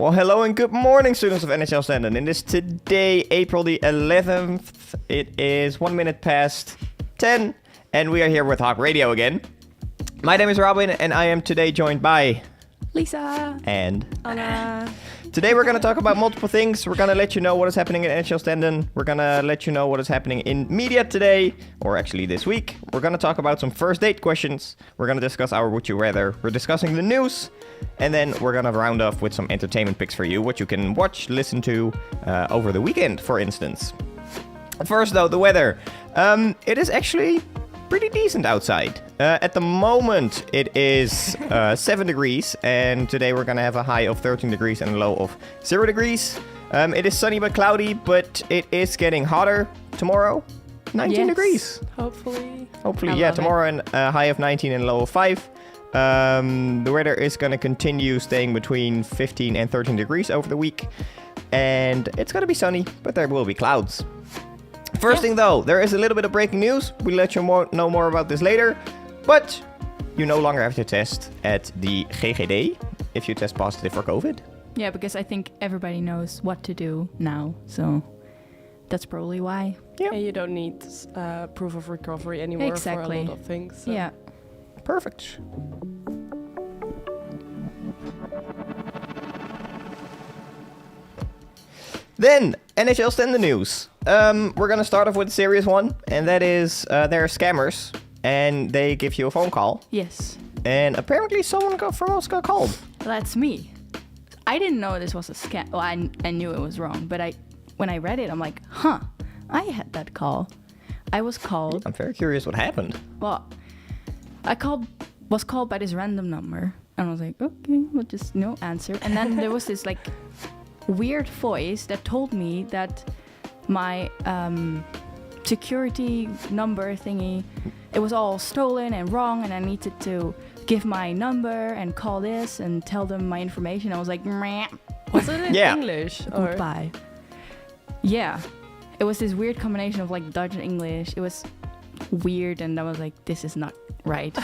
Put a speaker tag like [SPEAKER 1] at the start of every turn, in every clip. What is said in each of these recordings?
[SPEAKER 1] Well, hello and good morning, students of NHL Stenden. It is today, April the 11th. It is 1 minute past 10, and we are here with HOC Radio again. My name is Robin, and I am today joined by...
[SPEAKER 2] Lisa.
[SPEAKER 1] And...
[SPEAKER 2] Anna.
[SPEAKER 1] Today we're going to talk about multiple things. We're going to let you know what is happening in NHL Stenden. We're going to let you know what is happening in media today, or actually this week. We're going to talk about some first date questions. We're going to discuss our Would You Rather. We're discussing the news. And then we're going to round off with some entertainment picks for you, what you can watch, listen to over the weekend, for instance. First, though, the weather. It is actually pretty decent outside. At the moment, it is 7 degrees, and today we're going to have a high of 13 degrees and a low of 0 degrees. It is sunny but cloudy, but it is getting hotter tomorrow. 19 degrees.
[SPEAKER 2] Hopefully,
[SPEAKER 1] tomorrow a high of 19 and a low of 5. The weather is going to continue staying between 15 and 13 degrees over the week. And it's going to be sunny, but there will be clouds. First thing though, there is a little bit of breaking news. We'll let you know more about this later. But you no longer have to test at the GGD if you test positive for COVID.
[SPEAKER 2] Yeah, because I think everybody knows what to do now. So that's probably why.
[SPEAKER 3] Yeah, you don't need proof of recovery anymore for a lot of things. So.
[SPEAKER 2] Yeah.
[SPEAKER 1] Perfect. Then, NHL Stenden news. We're going to start off with a serious one, and that is there are scammers, and they give you a phone call.
[SPEAKER 2] Yes.
[SPEAKER 1] And apparently someone from us got called.
[SPEAKER 2] That's me. I didn't know this was a scam. Well, I knew it was wrong, but when I read it, I'm like, I had that call. I was called.
[SPEAKER 1] I'm very curious what happened.
[SPEAKER 2] Well, was called by this random number, and I was like, okay, well, just no answer. And then there was this like weird voice that told me that my security number thingy, it was all stolen and wrong, and I needed to give my number and call this and tell them my information. I was like, meh.
[SPEAKER 3] Was it in English? Or?
[SPEAKER 2] Goodbye. Yeah, it was this weird combination of like Dutch and English. It was weird, and I was like, this is not right.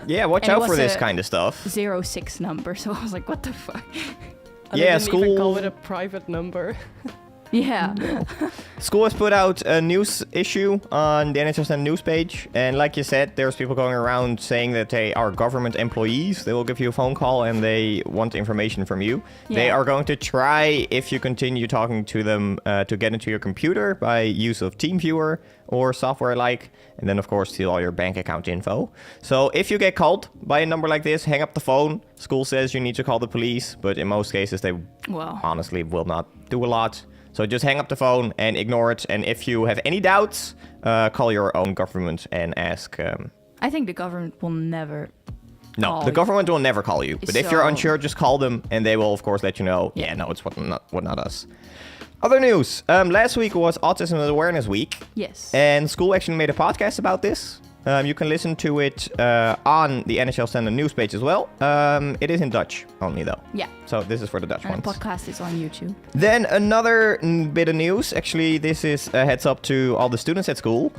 [SPEAKER 1] Yeah, watch out for this kind of stuff.
[SPEAKER 2] 06 number, so I was like, what the fuck?
[SPEAKER 3] And I didn't even call with a private number.
[SPEAKER 2] Yeah.
[SPEAKER 1] School has put out a news issue on the NHL Stenden news page, and like you said, there's people going around saying that they are government employees. They will give you a phone call and they want information from you. Yeah. They are going to try, if you continue talking to them, to get into your computer by use of TeamViewer or software like, and then of course steal all your bank account info. So if you get called by a number like this, hang up the phone. School says you need to call the police, but in most cases they honestly will not do a lot. So just hang up the phone and ignore it. And if you have any doubts, call your own government and ask.
[SPEAKER 2] I think the government will never.
[SPEAKER 1] No, the government will never call you. But if you're unsure, just call them, and they will, of course, let you know. Yeah, no, it's not us. Other news. Last week was Autism Awareness Week.
[SPEAKER 2] Yes.
[SPEAKER 1] And school actually made a podcast about this. You can listen to it on the NHL Stenden news page as well. It is in Dutch only, though.
[SPEAKER 2] Yeah.
[SPEAKER 1] So this is for the Dutch ones.
[SPEAKER 2] The podcast is on YouTube.
[SPEAKER 1] Then another bit of news. Actually, this is a heads up to all the students at school.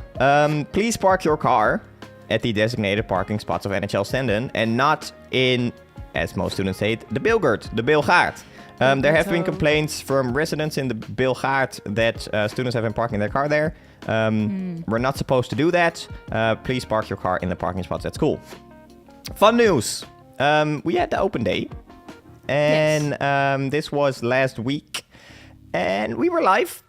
[SPEAKER 1] Please park your car at the designated parking spots of NHL Stenden and not in, as most students say it, the Bilgaard, the Bilgaard. There have been complaints from residents in the Bilgaard that students have been parking their car there. We're not supposed to do that. Please park your car in the parking spots at school. Fun news. We had the open day. And this was last week. And we were live.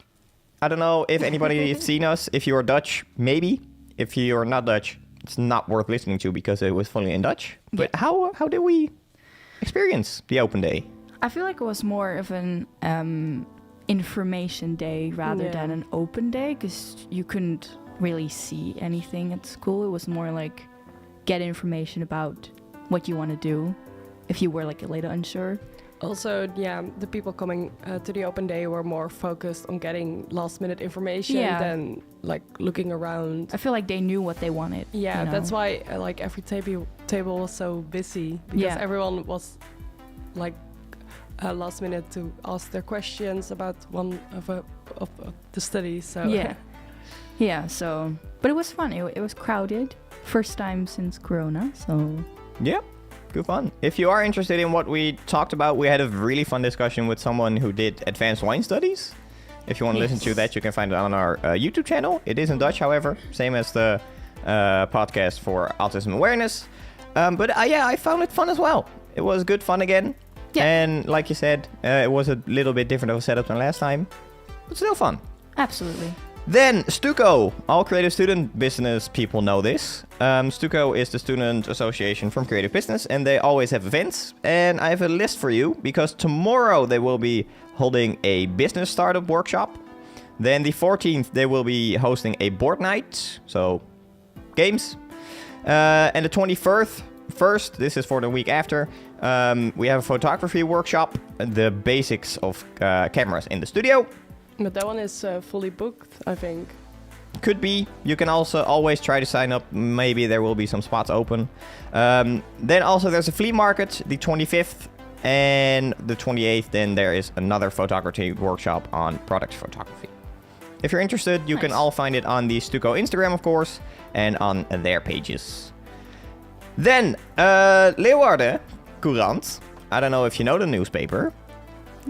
[SPEAKER 1] I don't know if anybody has seen us. If you're Dutch, maybe. If you're not Dutch, it's not worth listening to because it was fully in Dutch. But how did we experience the open day?
[SPEAKER 2] I feel like it was more of an information day rather than an open day, because you couldn't really see anything at school. It was more like get information about what you want to do if you were like a little unsure.
[SPEAKER 3] Also, the people coming to the open day were more focused on getting last minute information than like looking around.
[SPEAKER 2] I feel like they knew what they wanted.
[SPEAKER 3] Yeah, that's why like every table was so busy, because everyone was like last minute to ask their questions about one of the studies. So
[SPEAKER 2] So but it was fun. It was crowded, first time since Corona. So
[SPEAKER 1] good fun. If you are interested in what we talked about, we had a really fun discussion with someone who did advanced wine studies. If you want to listen to that, you can find it on our YouTube channel. It is in Dutch, however, same as the podcast for autism awareness. But I found it fun as well. It was good fun again. Yeah. And like you said, it was a little bit different of a setup than last time, but still fun.
[SPEAKER 2] Absolutely.
[SPEAKER 1] Then Stuco. All creative student business people know this. Stuco is the student association from creative business, and they always have events. And I have a list for you because tomorrow they will be holding a business startup workshop. Then the 14th they will be hosting a board night, so games. And the 21st, this is for the week after, we have a photography workshop, the basics of cameras in the studio.
[SPEAKER 3] But that one is fully booked, I think.
[SPEAKER 1] Could be. You can also always try to sign up. Maybe there will be some spots open. Then also there's a flea market, the 25th and the 28th. Then there is another photography workshop on product photography. If you're interested, you can all find it on the Stuco Instagram, of course, and on their pages. Then, Leeuwarden Courant. I don't know if you know the newspaper.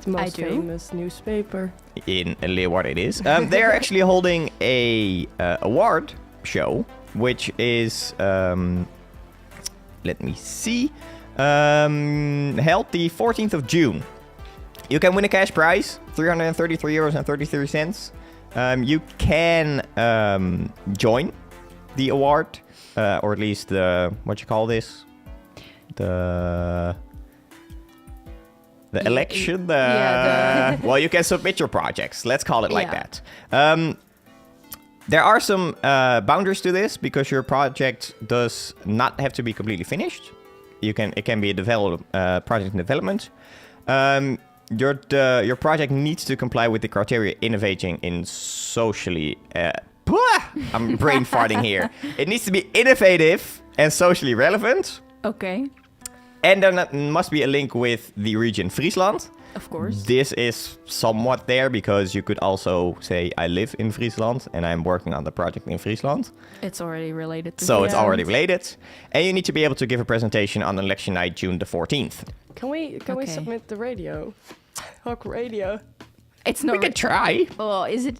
[SPEAKER 3] The most famous newspaper.
[SPEAKER 1] In Leeuwarden it is. They are actually holding a award show, which is, let me see, held the 14th of June. You can win a cash prize, €333.33. You can join the award, or at least the, what you call this? The election? Well, you can submit your projects. Let's call it like that. There are some boundaries to this because your project does not have to be completely finished. It can be a project in development. Your project needs to comply with the criteria innovating in socially... I'm brain farting here. It needs to be innovative and socially relevant.
[SPEAKER 2] Okay.
[SPEAKER 1] And there must be a link with the region Friesland.
[SPEAKER 2] Of course.
[SPEAKER 1] This is somewhat there because you could also say, I live in Friesland and I'm working on the project in Friesland.
[SPEAKER 2] It's already related to
[SPEAKER 1] So it's already related. And you need to be able to give a presentation on election night, June the 14th.
[SPEAKER 3] Can we submit the radio? HOC Radio.
[SPEAKER 2] It's not.
[SPEAKER 1] We can try.
[SPEAKER 2] Well, is it?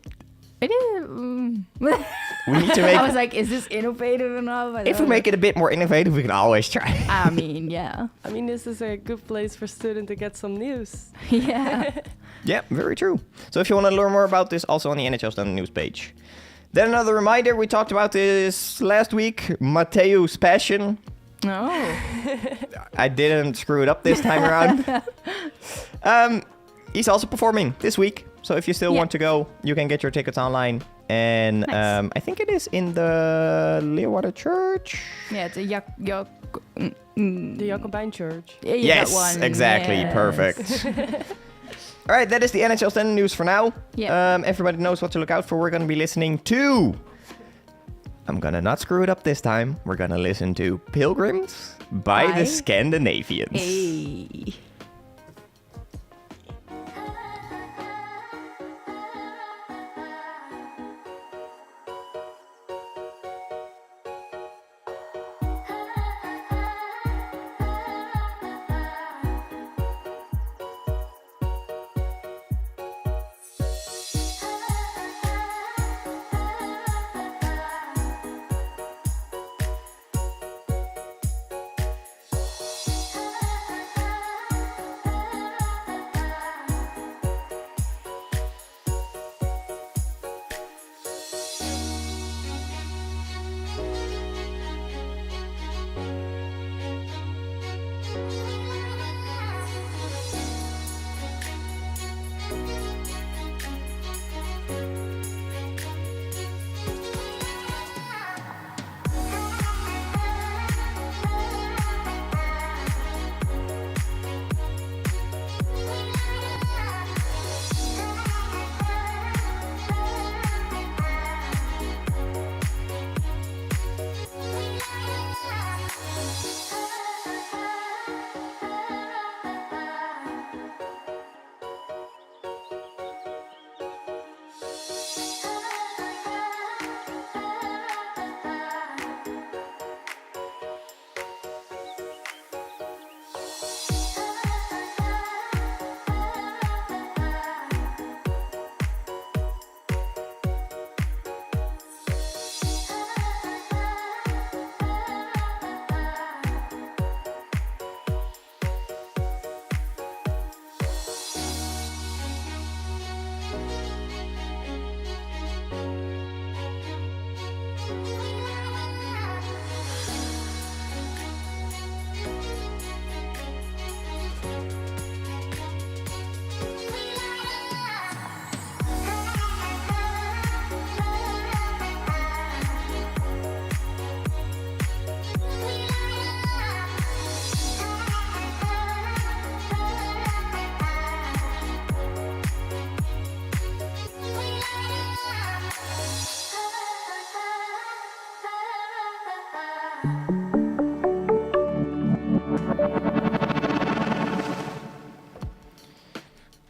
[SPEAKER 2] It is.
[SPEAKER 1] We need to make.
[SPEAKER 2] I was like, is this innovative enough?
[SPEAKER 1] If we make it a bit more innovative, we can always try.
[SPEAKER 2] I mean, yeah.
[SPEAKER 3] I mean, this is a good place for students to get some news.
[SPEAKER 2] Yeah.
[SPEAKER 1] Yeah, very true. So if you want to learn more about this, also on the NHL Stenden news page. Then another reminder, we talked about this last week, Matthäus Passion.
[SPEAKER 2] Oh.
[SPEAKER 1] I didn't screw it up this time around. He's also performing this week. So if you still want to go, you can get your tickets online. And nice. I think it is in the Leeuwarden Church.
[SPEAKER 2] Yeah, it's a
[SPEAKER 3] the Jacobijn Church.
[SPEAKER 2] Yeah,
[SPEAKER 1] yes,
[SPEAKER 2] that one.
[SPEAKER 1] Exactly. Yes. Perfect. All right, that is the NHL Stenden news for now.
[SPEAKER 2] Yeah.
[SPEAKER 1] Everybody knows what to look out for. We're going to be listening to... I'm going to not screw it up this time. We're going to listen to Pilgrims by the Scandinavians.
[SPEAKER 2] Hey.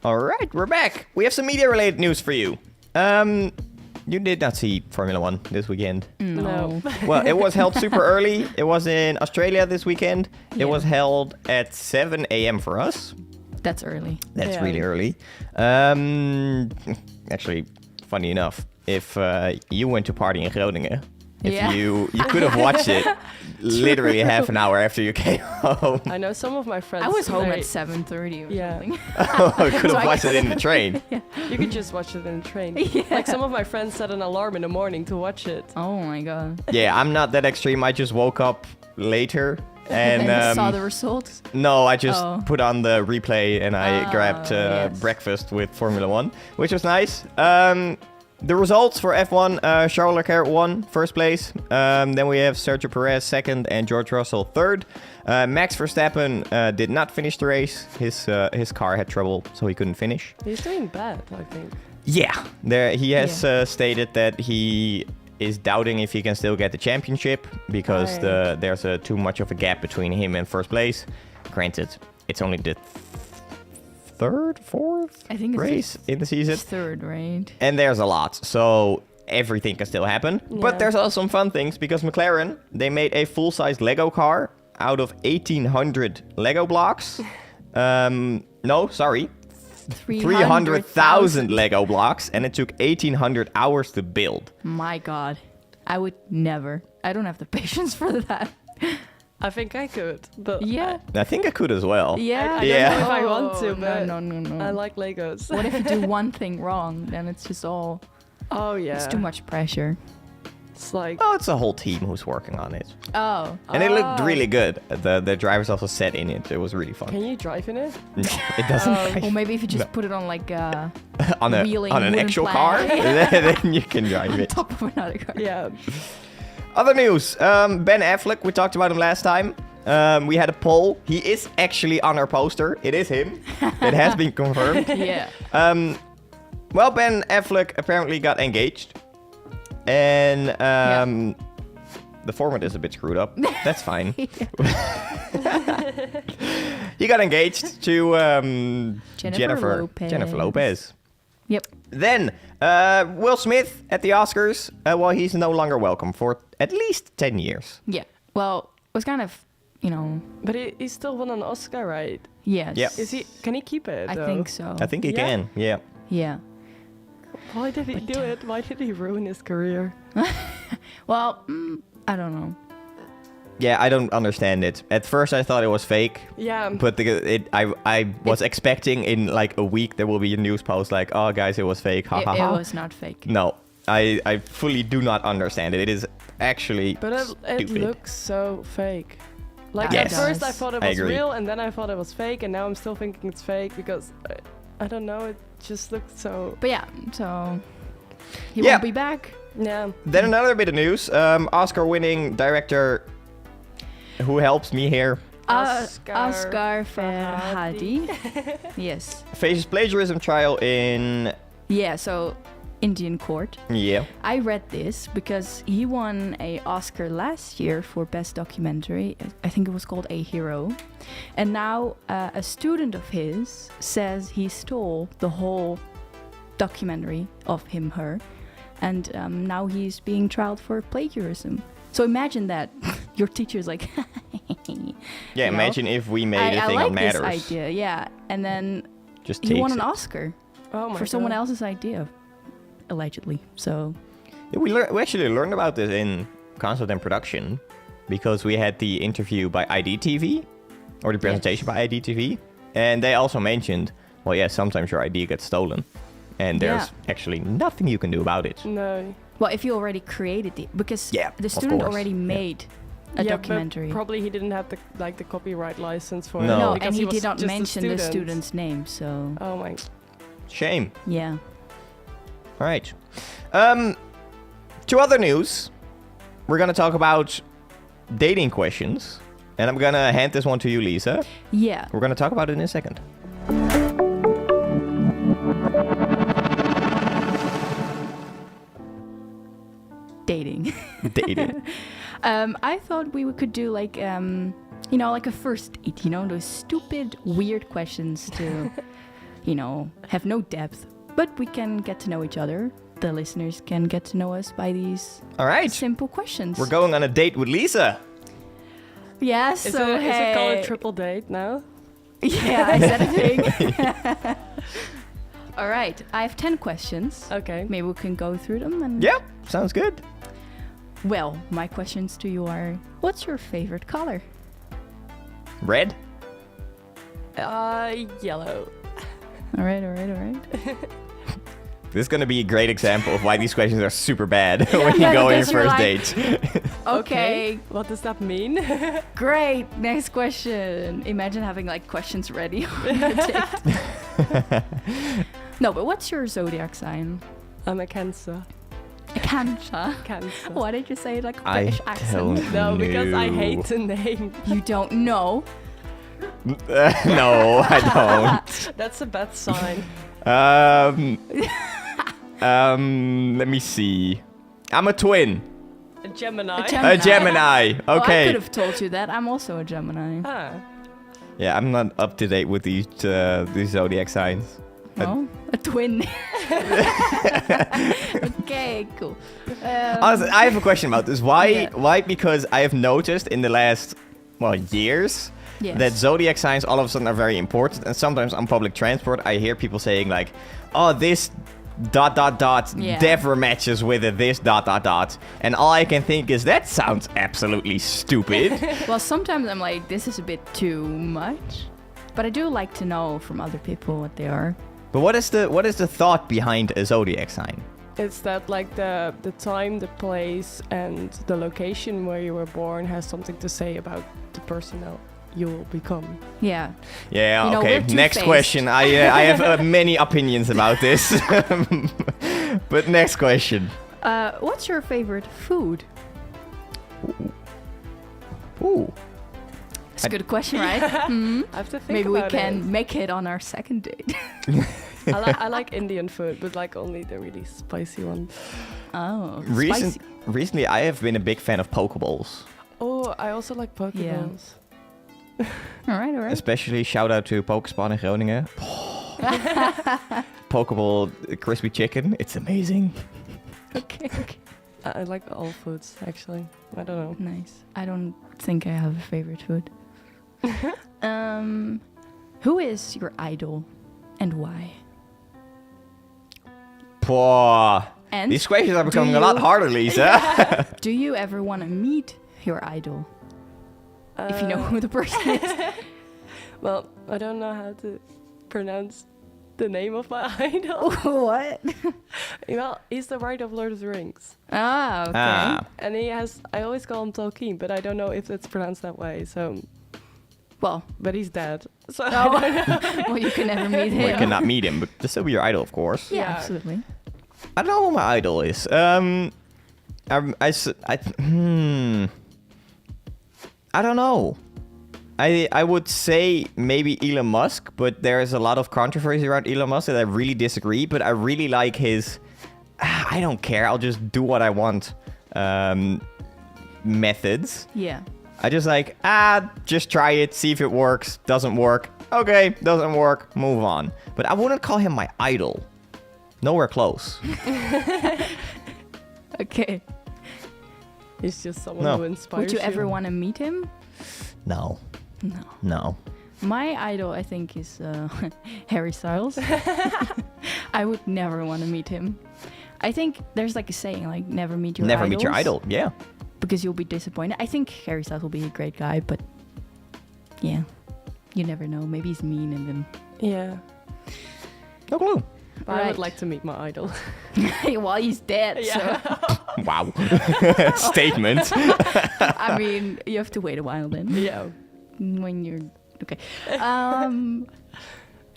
[SPEAKER 1] All right, we're back. We have some media-related news for you. You did not see Formula 1 this weekend.
[SPEAKER 3] No.
[SPEAKER 1] Well, it was held super early. It was in Australia this weekend.
[SPEAKER 2] Yeah.
[SPEAKER 1] It was held at 7 a.m. for us.
[SPEAKER 2] That's early.
[SPEAKER 1] That's
[SPEAKER 3] Yeah.
[SPEAKER 1] really early. Actually, funny enough, if you went to party in Groningen, you could have watched it literally half an hour after you came home.
[SPEAKER 3] I know some of my friends.
[SPEAKER 2] I was home
[SPEAKER 3] they-
[SPEAKER 2] at 7:30 or
[SPEAKER 3] Yeah.
[SPEAKER 2] something.
[SPEAKER 1] I could
[SPEAKER 2] So
[SPEAKER 1] have
[SPEAKER 2] I
[SPEAKER 1] watched it in the train.
[SPEAKER 3] You could just watch it in the train.
[SPEAKER 2] Yeah.
[SPEAKER 3] Like some of my friends set an alarm in the morning to watch it.
[SPEAKER 2] Oh my god.
[SPEAKER 1] Yeah, I'm not that extreme. I just woke up later and
[SPEAKER 2] And saw the results.
[SPEAKER 1] no, I just
[SPEAKER 2] Oh.
[SPEAKER 1] put on the replay and I
[SPEAKER 2] Oh,
[SPEAKER 1] grabbed
[SPEAKER 2] yes.
[SPEAKER 1] breakfast with Formula 1, which was nice. The results for F1, Charles Leclerc won first place. Then we have Sergio Perez second and George Russell third. Max Verstappen did not finish the race. His car had trouble, so he couldn't finish.
[SPEAKER 3] He's doing bad, I think.
[SPEAKER 1] Yeah, he has stated that he is doubting if he can still get the championship because
[SPEAKER 3] Right.
[SPEAKER 1] there's too much of a gap between him and first place. Granted, it's only the fourth
[SPEAKER 2] I think it's
[SPEAKER 1] race in the season.
[SPEAKER 2] third, right?
[SPEAKER 1] And there's a lot, so everything can still happen.
[SPEAKER 3] Yeah.
[SPEAKER 1] But there's also some fun things because McLaren, they made a full-size Lego car out of 1,800 Lego blocks. No, sorry, 300,000 Lego blocks, and it took 1,800 hours to build.
[SPEAKER 2] My god. I would never. I don't have the patience for that.
[SPEAKER 3] I think I could, but
[SPEAKER 2] Yeah.
[SPEAKER 1] I think I could as well.
[SPEAKER 2] Yeah.
[SPEAKER 3] I
[SPEAKER 1] Yeah.
[SPEAKER 3] don't know if I want to,
[SPEAKER 2] Oh,
[SPEAKER 3] but
[SPEAKER 2] no.
[SPEAKER 3] I like Legos.
[SPEAKER 2] What if you do one thing wrong? Then it's just all.
[SPEAKER 3] Oh yeah,
[SPEAKER 2] It's too much pressure.
[SPEAKER 3] It's like
[SPEAKER 1] Oh, it's a whole team who's working on it.
[SPEAKER 2] Oh.
[SPEAKER 1] And it looked really good. The drivers also sat in it. It was really fun.
[SPEAKER 3] can you drive in it?
[SPEAKER 1] It doesn't
[SPEAKER 2] Or maybe if you just put it on like
[SPEAKER 1] on
[SPEAKER 2] wheeling
[SPEAKER 1] an
[SPEAKER 2] wooden
[SPEAKER 1] actual
[SPEAKER 2] plank.
[SPEAKER 1] car, then you can drive it.
[SPEAKER 2] top of another car.
[SPEAKER 3] Yeah.
[SPEAKER 1] Other news. Ben Affleck, we talked about him last time. We had a poll. He is actually on our poster. It is him. It has been confirmed.
[SPEAKER 2] Yeah.
[SPEAKER 1] Well, Ben Affleck apparently got engaged. And the format is a bit screwed up. That's fine. He got engaged to Jennifer Lopez.
[SPEAKER 2] Yep.
[SPEAKER 1] Then, Will Smith at the Oscars. Well, he's no longer welcome for at least 10 years.
[SPEAKER 2] Yeah. Well, it was kind of,
[SPEAKER 3] But he still won an Oscar, right?
[SPEAKER 2] yes.
[SPEAKER 1] Yeah.
[SPEAKER 3] Can he keep it?
[SPEAKER 2] I
[SPEAKER 3] though?
[SPEAKER 2] think so.
[SPEAKER 1] I think he
[SPEAKER 3] Yeah.
[SPEAKER 1] can, yeah.
[SPEAKER 2] Yeah.
[SPEAKER 3] Why did he do it? Why did he ruin his career?
[SPEAKER 2] Well, I don't know.
[SPEAKER 1] Yeah, I don't understand it. At first, I thought it was fake.
[SPEAKER 3] Yeah.
[SPEAKER 1] But I was expecting in like a week there will be a news post like, oh guys, it was fake. Ha
[SPEAKER 2] It,
[SPEAKER 1] ha
[SPEAKER 2] it
[SPEAKER 1] ha.
[SPEAKER 2] was not fake.
[SPEAKER 1] No, I fully do not understand it. It is actually
[SPEAKER 3] But it
[SPEAKER 1] stupid.
[SPEAKER 3] looks so fake. Like
[SPEAKER 2] Yes.
[SPEAKER 3] at first I
[SPEAKER 2] Does.
[SPEAKER 3] thought it
[SPEAKER 1] I
[SPEAKER 3] was
[SPEAKER 1] agree.
[SPEAKER 3] real, and then I thought it was fake, and now I'm still thinking it's fake because I don't know. It just looked so.
[SPEAKER 2] But yeah, so he
[SPEAKER 1] Yeah.
[SPEAKER 2] won't be back.
[SPEAKER 3] Yeah.
[SPEAKER 1] Then another bit of news. Oscar-winning director who helps me here
[SPEAKER 2] Oscar Farhadi. Yes.
[SPEAKER 1] faces plagiarism trial in
[SPEAKER 2] Yeah, so Indian court.
[SPEAKER 1] yeah.
[SPEAKER 2] I read this because he won a Oscar last year for Best Documentary. I think it was called A Hero. And now a student of his says he stole the whole documentary of him, her. And now he's being trialed for plagiarism. So imagine that. Your teacher's like...
[SPEAKER 1] Yeah,
[SPEAKER 2] You know?
[SPEAKER 1] imagine if we made a
[SPEAKER 2] I
[SPEAKER 1] thing
[SPEAKER 2] like
[SPEAKER 1] on Matters.
[SPEAKER 2] this idea, yeah. And then
[SPEAKER 1] Just
[SPEAKER 2] he
[SPEAKER 1] takes
[SPEAKER 2] won an
[SPEAKER 1] it.
[SPEAKER 2] Oscar
[SPEAKER 3] Oh my
[SPEAKER 2] for someone
[SPEAKER 3] God.
[SPEAKER 2] else's idea, allegedly. So
[SPEAKER 1] Yeah, we actually learned about this in Concept and Production because we had the interview by IDTV or the presentation by IDTV, and they also mentioned, well, yeah, sometimes your idea gets stolen, and there's actually nothing you can do about it.
[SPEAKER 3] No.
[SPEAKER 2] well, if you already created it, because
[SPEAKER 1] Yeah,
[SPEAKER 2] the
[SPEAKER 1] of
[SPEAKER 2] student
[SPEAKER 1] course.
[SPEAKER 2] already
[SPEAKER 1] Yeah.
[SPEAKER 2] made a
[SPEAKER 3] Yeah,
[SPEAKER 2] documentary.
[SPEAKER 3] but probably he didn't have the copyright license for
[SPEAKER 1] No.
[SPEAKER 3] it.
[SPEAKER 2] No,
[SPEAKER 3] because
[SPEAKER 2] and he
[SPEAKER 3] was
[SPEAKER 2] did not
[SPEAKER 3] just a
[SPEAKER 2] mention the
[SPEAKER 3] student.
[SPEAKER 2] student's name. So
[SPEAKER 3] Oh my.
[SPEAKER 1] Shame.
[SPEAKER 2] yeah.
[SPEAKER 1] All right. To other news, we're gonna talk about dating questions, and I'm gonna hand this one to you, Lisa.
[SPEAKER 2] Yeah.
[SPEAKER 1] We're gonna talk about it in a second.
[SPEAKER 2] Dating.
[SPEAKER 1] Dating.
[SPEAKER 2] I thought we could do like, like a first date, those stupid, weird questions to, have no depth. But we can get to know each other. The listeners can get to know us by these simple questions.
[SPEAKER 1] We're going on a date with Lisa.
[SPEAKER 2] Yes,
[SPEAKER 3] is it called a triple date now?
[SPEAKER 2] Yeah, is that a thing? All right, I have 10 questions.
[SPEAKER 3] Okay.
[SPEAKER 2] Maybe we can go through them. And
[SPEAKER 1] Yeah, sounds good.
[SPEAKER 2] Well, my questions to you are, what's your favorite color?
[SPEAKER 1] Red?
[SPEAKER 3] Yellow.
[SPEAKER 2] All right.
[SPEAKER 1] This is going to be a great example of why these questions are super bad when you go on your first date.
[SPEAKER 2] Okay.
[SPEAKER 3] What does that mean?
[SPEAKER 2] Great. Next question. Imagine having like questions ready on your date. No, but what's your zodiac sign?
[SPEAKER 3] I'm a Cancer.
[SPEAKER 2] A Cancer.
[SPEAKER 3] Cancer.
[SPEAKER 2] Why did you say it like a British accent?
[SPEAKER 3] No, because I hate the name.
[SPEAKER 2] You don't know.
[SPEAKER 1] No, I don't.
[SPEAKER 3] That's a bad sign.
[SPEAKER 1] Let me see. I'm a twin.
[SPEAKER 3] A Gemini.
[SPEAKER 1] A Gemini. Okay.
[SPEAKER 2] Oh, I could have told you that. I'm also a Gemini.
[SPEAKER 3] Ah.
[SPEAKER 1] Yeah, I'm not up to date with these zodiac signs.
[SPEAKER 2] No, a twin. Okay, cool.
[SPEAKER 1] Honestly, I have a question about this. Why?
[SPEAKER 2] Yeah.
[SPEAKER 1] Why? Because I have noticed in the last years that zodiac signs all of a sudden are very important. And sometimes on public transport, I hear people saying like, "Oh, this never matches with this . And all I can think is that sounds absolutely stupid.
[SPEAKER 2] Well, sometimes I'm like, this is a bit too much. But I do like to know from other people what they are.
[SPEAKER 1] But what is the thought behind a zodiac sign?
[SPEAKER 3] It's that like the time, the place, and the location where you were born has something to say about the person that you will become.
[SPEAKER 2] Yeah.
[SPEAKER 1] Yeah, okay.
[SPEAKER 2] we're
[SPEAKER 1] Next
[SPEAKER 2] two-faced.
[SPEAKER 1] question. I have many opinions about this. But next question.
[SPEAKER 2] What's your favorite food?
[SPEAKER 1] Ooh.
[SPEAKER 2] It's a good question, right? Hmm?
[SPEAKER 3] I have to think
[SPEAKER 2] Maybe we
[SPEAKER 3] about
[SPEAKER 2] can
[SPEAKER 3] it.
[SPEAKER 2] make it on our second date.
[SPEAKER 3] I like Indian food, but like only the really spicy ones.
[SPEAKER 2] Oh, spicy.
[SPEAKER 1] Recently, I have been a big fan of pokeballs.
[SPEAKER 3] Oh, I also like Pokeballs.
[SPEAKER 2] All right.
[SPEAKER 1] Especially shout out to Pokespan in Groningen. Pokeball crispy chicken. It's amazing.
[SPEAKER 2] Okay.
[SPEAKER 3] I like all foods, actually. I don't know.
[SPEAKER 2] Nice. I don't think I have a favorite food. Who is your idol and why?
[SPEAKER 1] Pwah.
[SPEAKER 2] And
[SPEAKER 1] These questions are becoming a
[SPEAKER 2] you-
[SPEAKER 1] lot harder, Lisa.
[SPEAKER 2] do you ever want to meet your idol? If you know who the person is.
[SPEAKER 3] Well, I don't know how to pronounce the name of my idol.
[SPEAKER 2] What?
[SPEAKER 3] Well, he's the writer of Lord of the Rings.
[SPEAKER 2] Ah, okay.
[SPEAKER 1] Ah.
[SPEAKER 3] And I always call him Tolkien, but I don't know if it's pronounced that way, so...
[SPEAKER 2] Well,
[SPEAKER 3] But he's dead, so...
[SPEAKER 2] well, you can never meet him.
[SPEAKER 1] Well, you cannot meet him, but this will be your idol, of course.
[SPEAKER 2] Yeah,
[SPEAKER 3] Yeah.
[SPEAKER 2] absolutely.
[SPEAKER 1] I don't know who my idol is. I don't know. I would say maybe Elon Musk, but there's a lot of controversy around Elon Musk that I really disagree. But I really like his, I don't care, I'll just do what I want methods.
[SPEAKER 2] Yeah.
[SPEAKER 1] I just like, just try it, see if it works. Doesn't work. Okay, doesn't work, move on. But I wouldn't call him my idol. Nowhere close.
[SPEAKER 2] Okay.
[SPEAKER 3] He's just someone
[SPEAKER 1] No.
[SPEAKER 3] who inspires
[SPEAKER 2] Would you ever want to meet him?
[SPEAKER 1] No.
[SPEAKER 2] No.
[SPEAKER 1] No.
[SPEAKER 2] My idol, I think, is Harry Styles. I would never want to meet him. I think there's like a saying, like, never meet your
[SPEAKER 1] Never
[SPEAKER 2] idols.
[SPEAKER 1] meet your idol. Yeah.
[SPEAKER 2] Because you'll be disappointed. I think Harry Styles will be a great guy, but yeah, you never know. Maybe he's mean and then...
[SPEAKER 3] Yeah.
[SPEAKER 1] No clue.
[SPEAKER 3] But I
[SPEAKER 2] Right.
[SPEAKER 3] would like to meet my idol.
[SPEAKER 2] Well, he's dead,
[SPEAKER 3] Yeah.
[SPEAKER 2] so...
[SPEAKER 1] Wow. Statement.
[SPEAKER 2] I mean, you have to wait a while then.
[SPEAKER 3] Yeah.
[SPEAKER 2] When you're... Okay.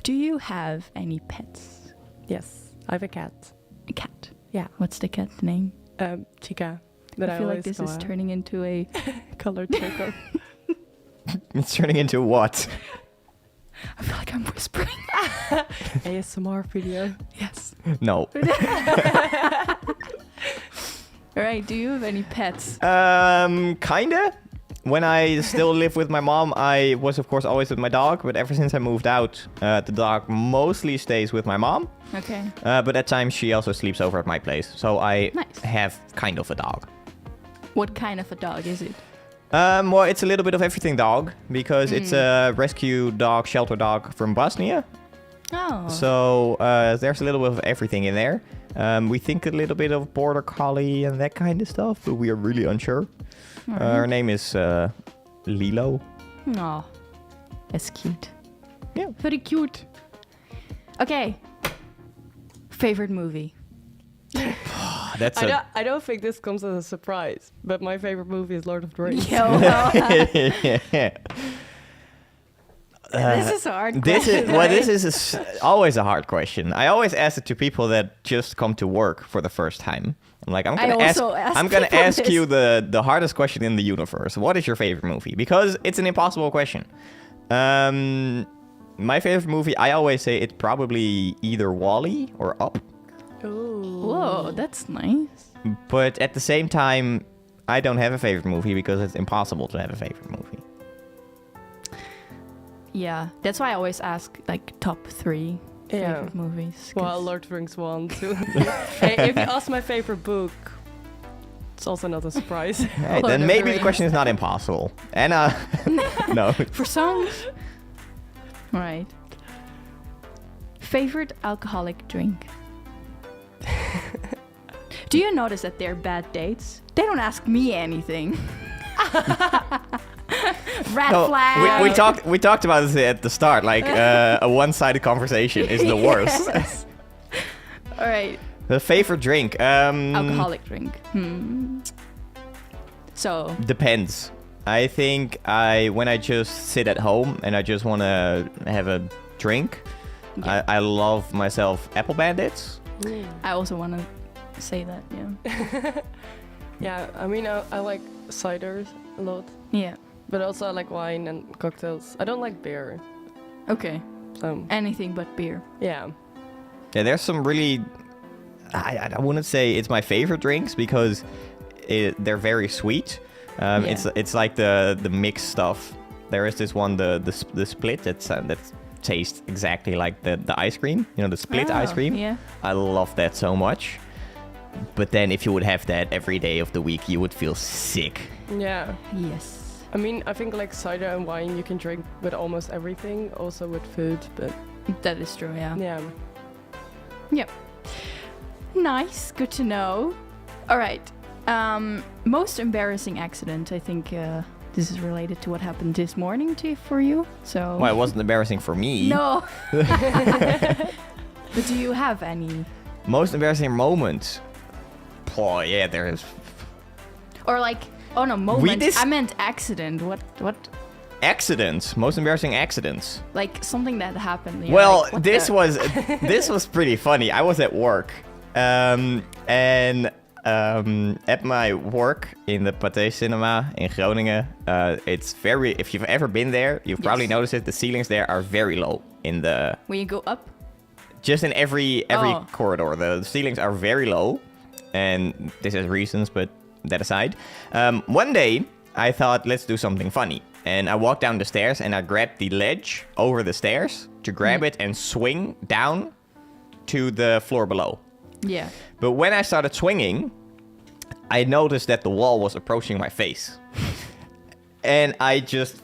[SPEAKER 2] Do you have any pets?
[SPEAKER 3] Yes. I have a cat.
[SPEAKER 2] A cat?
[SPEAKER 3] Yeah.
[SPEAKER 2] What's the cat's name?
[SPEAKER 3] Chica. That
[SPEAKER 2] I feel like
[SPEAKER 3] always
[SPEAKER 2] this
[SPEAKER 3] call
[SPEAKER 2] is
[SPEAKER 3] her.
[SPEAKER 2] turning into a...
[SPEAKER 3] Colored choco.
[SPEAKER 1] It's turning into what?
[SPEAKER 2] I feel like I'm whispering.
[SPEAKER 3] ASMR video.
[SPEAKER 2] Yes.
[SPEAKER 1] No.
[SPEAKER 2] All right. Do you have any pets?
[SPEAKER 1] Kinda. When I still live with my mom, I was, of course, always with my dog. But ever since I moved out, the dog mostly stays with my mom.
[SPEAKER 2] Okay.
[SPEAKER 1] But at times, she also sleeps over at my place. So I
[SPEAKER 2] Nice.
[SPEAKER 1] have kind of a dog.
[SPEAKER 2] What kind of a dog is it?
[SPEAKER 1] Well, it's a little bit of everything dog. Because it's a rescue dog, shelter dog from Bosnia.
[SPEAKER 2] Oh.
[SPEAKER 1] So there's a little bit of everything in there. We think a little bit of border collie and that kind of stuff. But we are really unsure. Her name is Lilo.
[SPEAKER 2] Oh, that's cute.
[SPEAKER 1] Yeah.
[SPEAKER 2] Very cute. Okay. Favorite movie?
[SPEAKER 1] That's
[SPEAKER 3] I don't think this comes as a surprise, but my favorite movie is Lord of the Rings.
[SPEAKER 2] This is a hard
[SPEAKER 1] This
[SPEAKER 2] question.
[SPEAKER 1] is this is always a hard question. I always ask it to people that just come to work for the first time. I'm like, I'm gonna ask you the hardest question in the universe. What is your favorite movie? Because it's an impossible question. My favorite movie, I always say it's probably either WALL-E or Up.
[SPEAKER 3] Ooh.
[SPEAKER 2] Whoa, that's nice.
[SPEAKER 1] But at the same time, I don't have a favorite movie because it's impossible to have a favorite movie.
[SPEAKER 2] Yeah, that's why I always ask like top 3 favorite movies.
[SPEAKER 3] Well, Lord of the Rings 1, 2. Hey, if you ask my favorite book, it's also not a surprise.
[SPEAKER 1] Hey, then maybe the question is not impossible. And no.
[SPEAKER 2] For songs? Right. Favorite alcoholic drink? Do you notice that they're bad dates? They don't ask me anything. Red flag.
[SPEAKER 1] We talked about this at the start. Like a one-sided conversation is the worst.
[SPEAKER 2] Yes. All right.
[SPEAKER 1] The favorite drink.
[SPEAKER 2] Alcoholic drink. So
[SPEAKER 1] Depends. I think when I just sit at home and I just want to have a drink,
[SPEAKER 2] yeah.
[SPEAKER 1] I love myself Apple Bandits.
[SPEAKER 2] I also want to say that. Yeah.
[SPEAKER 3] Yeah, I mean, I like ciders a lot.
[SPEAKER 2] Yeah.
[SPEAKER 3] But also I like wine and cocktails. I don't like beer.
[SPEAKER 2] Okay.
[SPEAKER 3] So
[SPEAKER 2] Anything but beer.
[SPEAKER 3] yeah.
[SPEAKER 1] Yeah, there's some really... I wouldn't say it's my favorite drinks because they're very sweet. It's like the mixed stuff. There is this one, the split that tastes exactly like the ice cream. You know, the split ice cream.
[SPEAKER 2] Yeah.
[SPEAKER 1] I love that so much. But then if you would have that every day of the week, you would feel sick.
[SPEAKER 3] Yeah.
[SPEAKER 2] Yes.
[SPEAKER 3] I mean, I think like cider and wine you can drink with almost everything, also with food, but
[SPEAKER 2] That is true. Yeah.
[SPEAKER 3] yeah.
[SPEAKER 2] Yep. Nice. Good to know. All right. Most embarrassing accident. I think this is related to what happened this morning for you. So.
[SPEAKER 1] Well, it wasn't embarrassing for me.
[SPEAKER 2] No. But do you have any?
[SPEAKER 1] Most embarrassing moment. Oh, yeah, there is.
[SPEAKER 2] Or like, oh no, moment. I meant accident. What?
[SPEAKER 1] Accidents. Most embarrassing accidents.
[SPEAKER 2] Like something that happened.
[SPEAKER 1] Well,
[SPEAKER 2] like,
[SPEAKER 1] this was pretty funny. I was at work, and at my work in the Pathé Cinema in Groningen, it's very. If you've ever been there, you've probably noticed it. The ceilings there are very low in the.
[SPEAKER 2] When you go up.
[SPEAKER 1] Just in every corridor, the ceilings are very low, and this has reasons, but that aside. One day, I thought, let's do something funny. And I walked down the stairs, and I grabbed the ledge over the stairs to grab it and swing down to the floor below.
[SPEAKER 2] Yeah.
[SPEAKER 1] But when I started swinging, I noticed that the wall was approaching my face. And I just,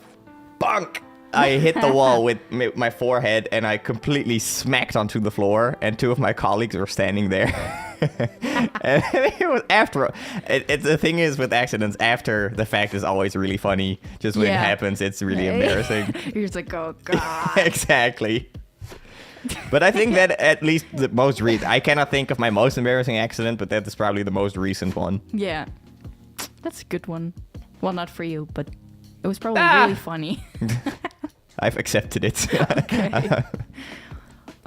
[SPEAKER 1] bonk! I hit the wall with my forehead, and I completely smacked onto the floor, and 2 of my colleagues were standing there. And it was after. The thing is with accidents, after the fact is always really funny. Just when it happens, it's really embarrassing.
[SPEAKER 2] You're just like, oh god.
[SPEAKER 1] Exactly. But I think that at least the most recent. I cannot think of my most embarrassing accident, but that is probably the most recent one.
[SPEAKER 2] Yeah. That's a good one. Well, not for you, but it was probably really funny.
[SPEAKER 1] I've accepted it.
[SPEAKER 2] Okay.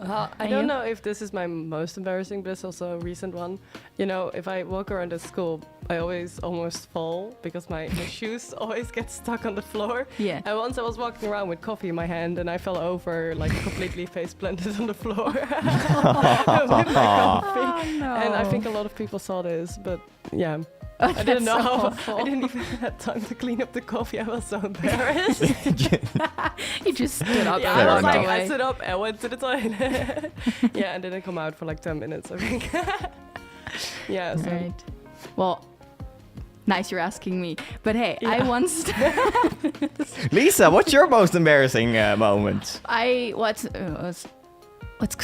[SPEAKER 3] I don't know if this is my most embarrassing, but it's also a recent one. You know, if I walk around at school, I always almost fall because my shoes always get stuck on the floor.
[SPEAKER 2] Yeah.
[SPEAKER 3] And once I was walking around with coffee in my hand and I fell over, like completely face planted on the floor with my coffee.
[SPEAKER 2] Oh, no.
[SPEAKER 3] And I think a lot of people saw this, but yeah.
[SPEAKER 2] Oh,
[SPEAKER 3] I didn't know
[SPEAKER 2] that's so
[SPEAKER 3] how.
[SPEAKER 2] awful.
[SPEAKER 3] I didn't even have time to clean up the coffee. I was so embarrassed.
[SPEAKER 2] You just stood up.
[SPEAKER 3] Yeah,
[SPEAKER 2] and
[SPEAKER 3] I was
[SPEAKER 2] walked
[SPEAKER 3] like,
[SPEAKER 2] away.
[SPEAKER 3] I stood up and went to the toilet. Yeah, and didn't come out for like 10 minutes, I think. Yeah, so.
[SPEAKER 2] Right. Well, nice you're asking me. But hey, I
[SPEAKER 3] Yeah.
[SPEAKER 2] once...
[SPEAKER 1] Lisa, what's your most embarrassing moment?
[SPEAKER 2] What's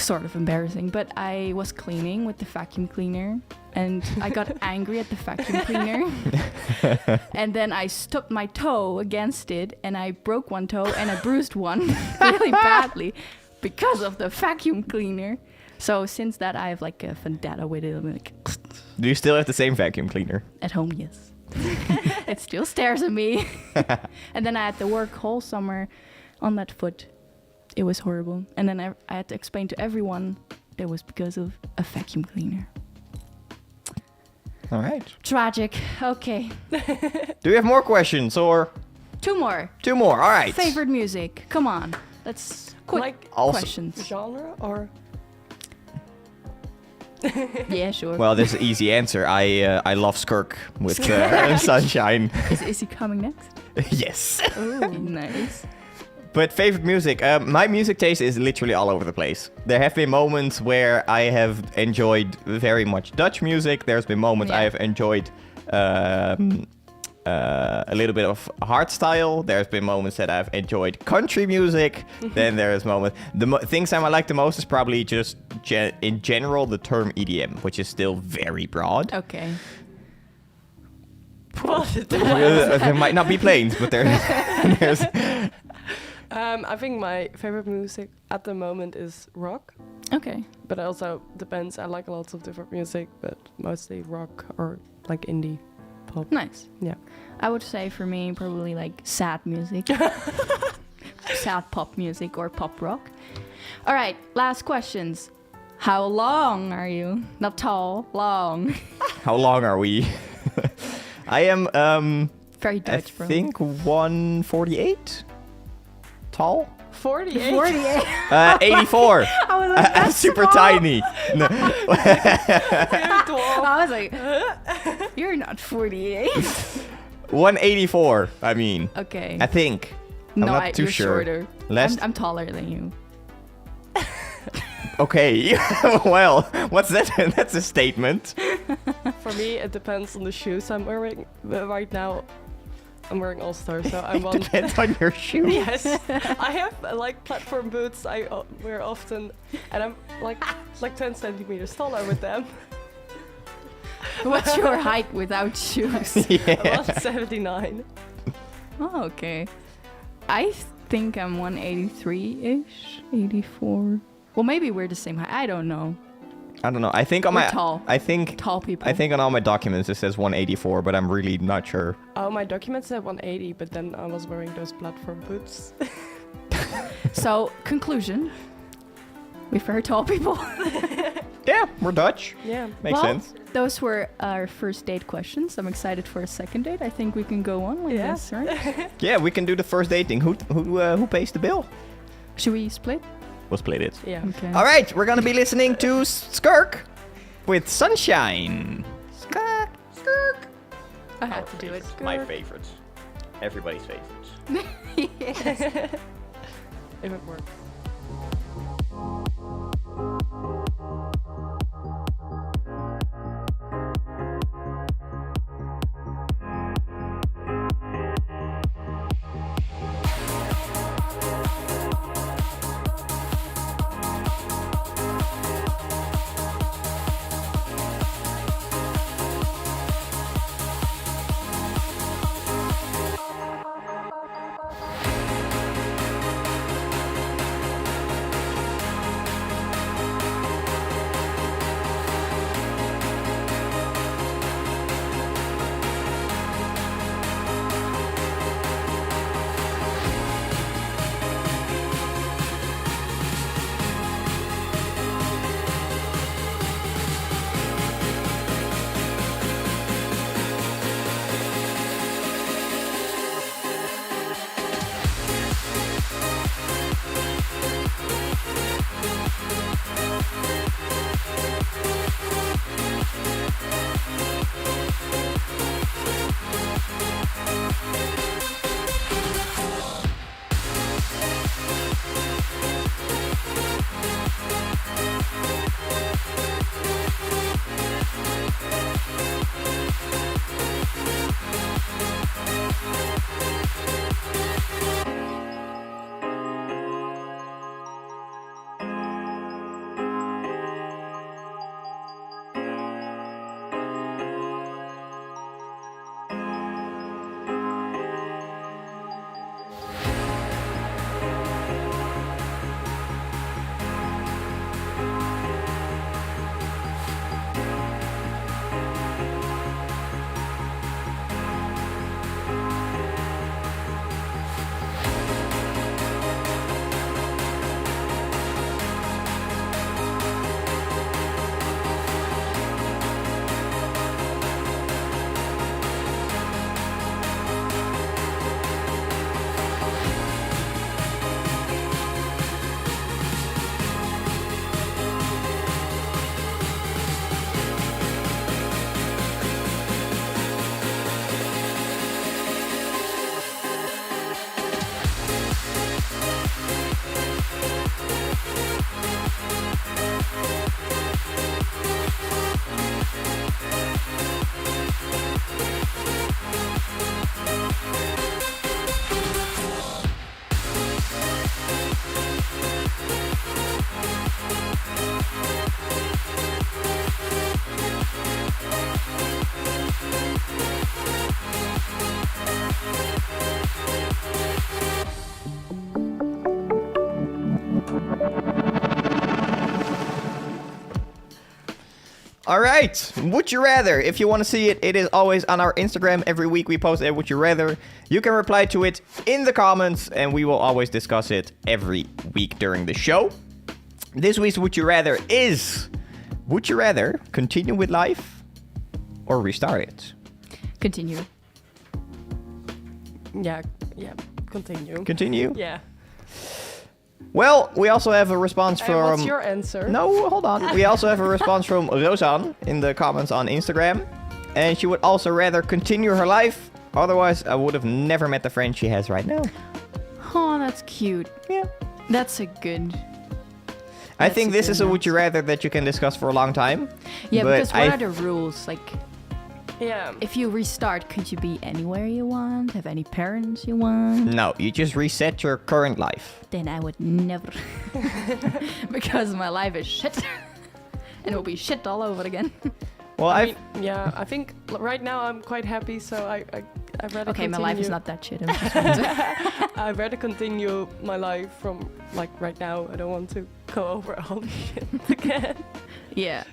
[SPEAKER 2] sort of embarrassing, but I was cleaning with the vacuum cleaner and I got angry at the vacuum cleaner. And then I stubbed my toe against it and I broke one toe and I bruised one really badly because of the vacuum cleaner. So since that, I have like a vendetta with it. I'm like,
[SPEAKER 1] Do you still have the same vacuum cleaner?
[SPEAKER 2] at home, yes. It still stares at me. And then I had to work whole summer on that foot. It was horrible. And then I had to explain to everyone it was because of a vacuum cleaner.
[SPEAKER 1] All right.
[SPEAKER 2] Tragic. Okay.
[SPEAKER 1] Do you have more questions or
[SPEAKER 2] Two more.
[SPEAKER 1] two more? All right.
[SPEAKER 2] Favorite music. Come on. Let's quick
[SPEAKER 3] Like
[SPEAKER 1] Also-
[SPEAKER 2] questions.
[SPEAKER 3] genre or?
[SPEAKER 2] Yeah, sure.
[SPEAKER 1] Well, this is an easy answer. I love Skirk with Sunshine.
[SPEAKER 2] Is he coming next?
[SPEAKER 1] Yes.
[SPEAKER 2] Oh, nice.
[SPEAKER 1] But favorite music, my music taste is literally all over the place. There have been moments where I have enjoyed very much Dutch music. There's been moments I have enjoyed a little bit of hardstyle. There's been moments that I've enjoyed country music. Then there's moments. Things I like the most is probably just in general the term EDM, which is still very broad.
[SPEAKER 2] Okay.
[SPEAKER 1] There might not be planes, but there's
[SPEAKER 3] I think my favorite music at the moment is rock,
[SPEAKER 2] Okay.
[SPEAKER 3] but it also depends. I like lots of different music, but mostly rock or like indie pop.
[SPEAKER 2] Nice.
[SPEAKER 3] Yeah.
[SPEAKER 2] I would say for me probably like sad music. Sad pop music or pop rock. All right, last questions. How long are you? Not tall, long.
[SPEAKER 1] How long are we? I am
[SPEAKER 2] Very
[SPEAKER 1] I
[SPEAKER 2] Dutch, bro.
[SPEAKER 1] think 148 tall.
[SPEAKER 3] 48.
[SPEAKER 2] 48.
[SPEAKER 1] 84.
[SPEAKER 2] I was like,
[SPEAKER 1] I'm
[SPEAKER 2] that's
[SPEAKER 1] super
[SPEAKER 2] small.
[SPEAKER 1] tiny. No.
[SPEAKER 2] I was like, you're not 48.
[SPEAKER 1] 184. I mean,
[SPEAKER 2] Okay.
[SPEAKER 1] I think. I'm
[SPEAKER 2] No,
[SPEAKER 1] not too
[SPEAKER 2] you're
[SPEAKER 1] sure.
[SPEAKER 2] shorter.
[SPEAKER 1] Less.
[SPEAKER 2] I'm taller than you.
[SPEAKER 1] Okay. Well, what's that? That's a statement.
[SPEAKER 3] For me, it depends on the shoes I'm wearing. But right now, I'm wearing All-Star, so I want.
[SPEAKER 1] Depends on your shoes.
[SPEAKER 3] Yes, I have like platform boots I wear often, and I'm like 10 centimeters taller with them.
[SPEAKER 2] What's your height without shoes?
[SPEAKER 1] Yeah.
[SPEAKER 3] 179.
[SPEAKER 2] Oh, okay. I think I'm 183-ish, 84. Well, maybe we're the same height. I don't know.
[SPEAKER 1] I don't know. I think on
[SPEAKER 2] We're
[SPEAKER 1] my.
[SPEAKER 2] tall.
[SPEAKER 1] I think.
[SPEAKER 2] Tall people.
[SPEAKER 1] I think on all my documents it says 184, but I'm really not sure.
[SPEAKER 3] Oh, my documents said 180, but then I was wearing those platform boots.
[SPEAKER 2] So, conclusion. We're very tall people.
[SPEAKER 1] Yeah, we're Dutch.
[SPEAKER 3] Yeah.
[SPEAKER 1] Makes
[SPEAKER 2] Well,
[SPEAKER 1] sense.
[SPEAKER 2] Those were our first date questions. I'm excited for a second date. I think we can go on with
[SPEAKER 3] Yeah.
[SPEAKER 2] this, right?
[SPEAKER 1] Yeah, we can do the first dating. Who pays the bill?
[SPEAKER 2] Should we split?
[SPEAKER 1] We'll split it.
[SPEAKER 3] Yeah.
[SPEAKER 2] Okay.
[SPEAKER 1] All right, we're gonna be listening to Skirk with Sunshine. Skirk, Skirk.
[SPEAKER 2] I had to do it.
[SPEAKER 1] My favorites. Everybody's favorites.
[SPEAKER 2] Yes.
[SPEAKER 3] If it works.
[SPEAKER 1] All right. Would you rather? If you want to see it, it is always on our Instagram. Every week we post a Would You Rather. You can reply to it in the comments, and we will always discuss it every week during the show. This week's Would You Rather is: would you rather continue with life or restart it?
[SPEAKER 2] Continue.
[SPEAKER 3] Yeah, continue.
[SPEAKER 1] Continue?
[SPEAKER 3] Yeah.
[SPEAKER 1] Well, we also have a response from...
[SPEAKER 3] What's your answer?
[SPEAKER 1] No, hold on. We also have a response from Rosan in the comments on Instagram. And she would also rather continue her life. Otherwise, I would have never met the friend she has right now.
[SPEAKER 2] Oh, that's cute.
[SPEAKER 1] Yeah.
[SPEAKER 2] That's a good...
[SPEAKER 1] I think this is a would you rather that you can discuss for a long time.
[SPEAKER 2] Yeah,
[SPEAKER 1] but
[SPEAKER 2] because what are the rules? Like,
[SPEAKER 3] Yeah.
[SPEAKER 2] if you restart, could you be anywhere you want? Have any parents you want?
[SPEAKER 1] No, you just reset your current life.
[SPEAKER 2] Then I would never. Because my life is shit. And it will be shit all over again.
[SPEAKER 1] Well,
[SPEAKER 3] I think right now I'm quite happy, so I'd rather
[SPEAKER 2] Okay,
[SPEAKER 3] continue.
[SPEAKER 2] my life is not that shit. I'm just want to...
[SPEAKER 3] I'd rather continue my life from, like, right now. I don't want to go over all the shit again.
[SPEAKER 2] Yeah.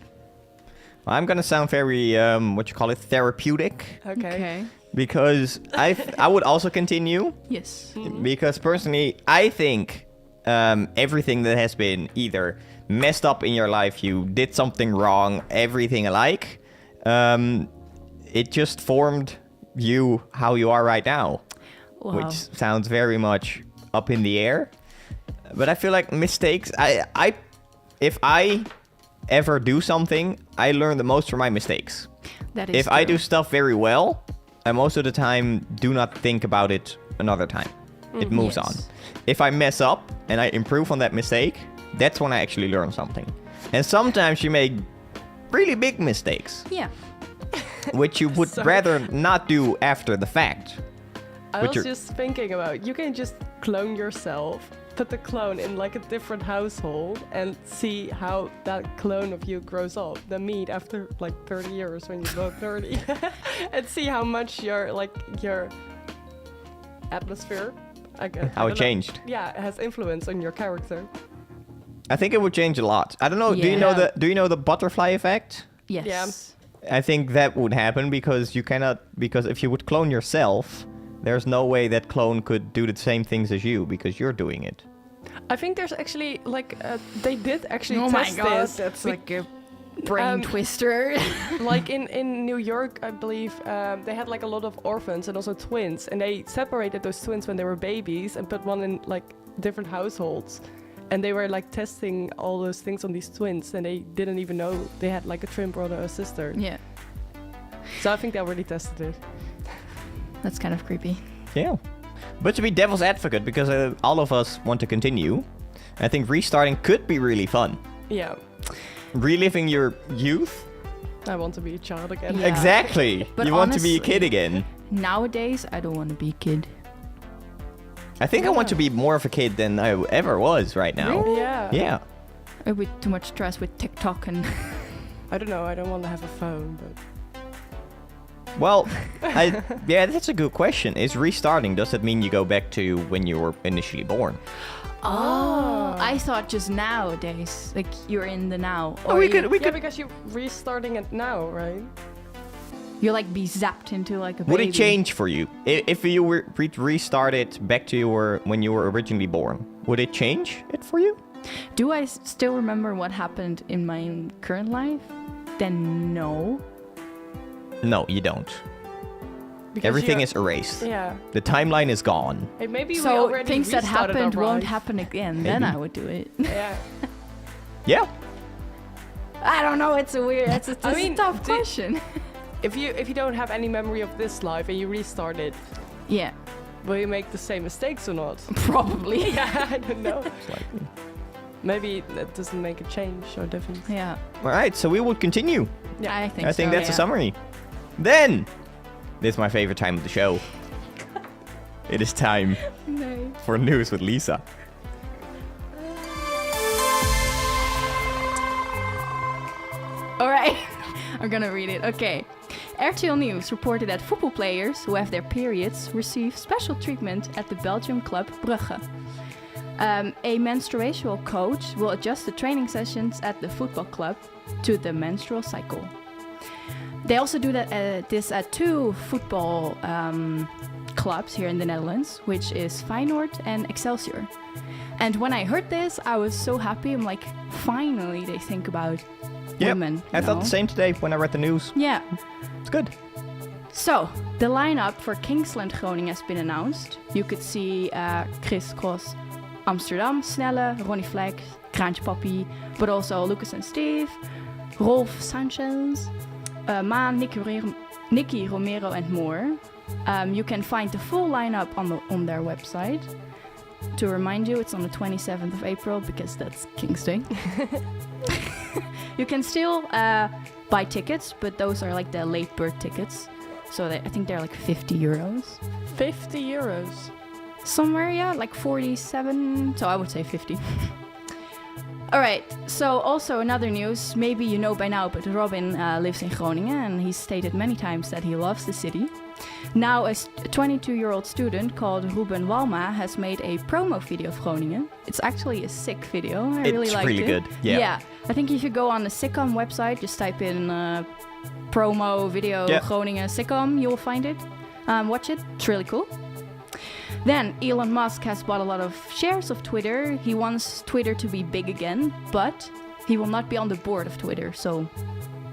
[SPEAKER 1] I'm gonna sound very, therapeutic.
[SPEAKER 3] Okay.
[SPEAKER 1] Because I would also continue.
[SPEAKER 2] Yes.
[SPEAKER 1] Because personally, I think everything that has been either messed up in your life, you did something wrong, everything alike, it just formed you how you are right now.
[SPEAKER 2] Wow.
[SPEAKER 1] Which sounds very much up in the air. But I feel like mistakes, if I ever do something, I learn the most from my mistakes.
[SPEAKER 2] That is
[SPEAKER 1] If
[SPEAKER 2] true.
[SPEAKER 1] I do stuff very well, I most of the time do not think about it another time. It moves
[SPEAKER 2] Yes.
[SPEAKER 1] on. If I mess up and I improve on that mistake, that's when I actually learn something. And sometimes you make really big mistakes,
[SPEAKER 2] Yeah.
[SPEAKER 1] which you would
[SPEAKER 3] Sorry.
[SPEAKER 1] rather not do after the fact.
[SPEAKER 3] I
[SPEAKER 1] But
[SPEAKER 3] was
[SPEAKER 1] you're-
[SPEAKER 3] just thinking about, you can just clone yourself, put the clone in like a different household and see how that clone of you grows up. Then meet after like 30 years when you're both 30 and see how much your atmosphere, I guess,
[SPEAKER 1] How
[SPEAKER 3] I
[SPEAKER 1] it
[SPEAKER 3] don't know.
[SPEAKER 1] changed.
[SPEAKER 3] Yeah, it has influence on your character.
[SPEAKER 1] I think it would change a lot. I don't know.
[SPEAKER 2] Yeah.
[SPEAKER 1] Do you know the butterfly effect?
[SPEAKER 2] Yes.
[SPEAKER 3] Yeah.
[SPEAKER 1] I think that would happen because because if you would clone yourself, there's no way that clone could do the same things as you because you're doing it.
[SPEAKER 3] I think there's actually they did actually
[SPEAKER 2] Oh my
[SPEAKER 3] test
[SPEAKER 2] god,
[SPEAKER 3] this.
[SPEAKER 2] that's like a brain twister.
[SPEAKER 3] Like in New York, I believe, they had like a lot of orphans and also twins, and they separated those twins when they were babies and put one in like different households, and they were like testing all those things on these twins, and they didn't even know they had like a twin brother or sister.
[SPEAKER 2] Yeah.
[SPEAKER 3] So I think they already tested it.
[SPEAKER 2] That's kind of creepy.
[SPEAKER 1] Yeah. But to be devil's advocate, because all of us want to continue, I think restarting could be really fun.
[SPEAKER 3] Yeah,
[SPEAKER 1] Reliving your youth?
[SPEAKER 3] I want to be a child again.
[SPEAKER 2] Yeah.
[SPEAKER 1] Exactly.
[SPEAKER 2] But
[SPEAKER 1] you want to be a
[SPEAKER 2] honestly-
[SPEAKER 1] kid again.
[SPEAKER 2] Nowadays, I don't want to be a kid.
[SPEAKER 1] I think I want to be more of a kid than I ever was right now.
[SPEAKER 2] Really?
[SPEAKER 3] Yeah.
[SPEAKER 1] Yeah.
[SPEAKER 2] With too much stress with TikTok and...
[SPEAKER 3] I don't know. I don't want to have a phone, but
[SPEAKER 1] Well, yeah, that's a good question. Is restarting, does that mean you go back to when you were initially born?
[SPEAKER 2] Oh, I thought just nowadays, like you're in the now.
[SPEAKER 1] Oh, we could-
[SPEAKER 3] yeah, because you're restarting it now, right?
[SPEAKER 2] You like be zapped into like a baby.
[SPEAKER 1] Would it change for you? If you were restarted back to when you were originally born, would it change it for you?
[SPEAKER 2] Do I still remember what happened in my current life? Then no.
[SPEAKER 1] No, you don't.
[SPEAKER 3] Because
[SPEAKER 1] Everything
[SPEAKER 3] you're-
[SPEAKER 1] is erased.
[SPEAKER 3] Yeah.
[SPEAKER 1] The timeline is gone.
[SPEAKER 3] Hey, maybe we
[SPEAKER 2] So
[SPEAKER 3] already
[SPEAKER 2] things that
[SPEAKER 3] restarted
[SPEAKER 2] happened
[SPEAKER 3] our
[SPEAKER 2] won't
[SPEAKER 3] life.
[SPEAKER 2] happen again. Then
[SPEAKER 1] Maybe.
[SPEAKER 2] I would do it.
[SPEAKER 3] Yeah.
[SPEAKER 1] Yeah.
[SPEAKER 2] I don't know. It's a weird. It's a
[SPEAKER 3] I mean,
[SPEAKER 2] tough question.
[SPEAKER 3] If you don't have any memory of this life and you restart it,
[SPEAKER 2] Yeah,
[SPEAKER 3] will you make the same mistakes or not?
[SPEAKER 2] probably.
[SPEAKER 3] Yeah, I don't know.
[SPEAKER 1] Slightly.
[SPEAKER 3] Maybe that doesn't make a change or difference.
[SPEAKER 2] Yeah,
[SPEAKER 1] All right, so we would continue.
[SPEAKER 3] Yeah.
[SPEAKER 2] I think.
[SPEAKER 1] I think
[SPEAKER 2] so,
[SPEAKER 1] that's a
[SPEAKER 2] yeah.
[SPEAKER 1] summary. Then, this is my favorite time of the show. It is time
[SPEAKER 2] No.
[SPEAKER 1] for news with Lisa.
[SPEAKER 2] All right, I'm gonna read it. Okay. RTL News reported that football players who have their periods receive special treatment at the Belgium club Brugge. A menstrual coach will adjust the training sessions at the football club to the menstrual cycle. They also do this at 2 football clubs here in the Netherlands, which is Feyenoord and Excelsior. And when I heard this, I was so happy. I'm like, finally they think about women.
[SPEAKER 1] I thought the same today when I read the news.
[SPEAKER 2] Yeah.
[SPEAKER 1] It's good.
[SPEAKER 2] So, the lineup for Kingsland Groningen has been announced. You could see Chris Cross, Amsterdam, Snelle, Ronnie Fleck, Kraantje Papi, but also Lucas and Steve, Rolf Sanchez, Maan, Nicky Romero and more. You can find the full lineup on their website. To remind you, it's on the 27th of April because that's King's Day. You can still buy tickets, but those are like the late bird tickets. So I think they're like 50 euros.
[SPEAKER 3] 50 euros?
[SPEAKER 2] Somewhere, yeah, like 47. So I would say 50. All right, so also another news, maybe you know by now, but Robin lives in Groningen and he's stated many times that he loves the city. Now a 22-year-old student called Ruben Walma has made a promo video of Groningen. It's actually a sick video. I really liked it. It's really good, yeah. I think if you go on the SICOM website, just type in promo video Groningen SICOM, you will find it. Watch it, it's really cool. Then Elon Musk has bought a lot of shares of Twitter. He wants Twitter to be big again, but he will not be on the board of Twitter. So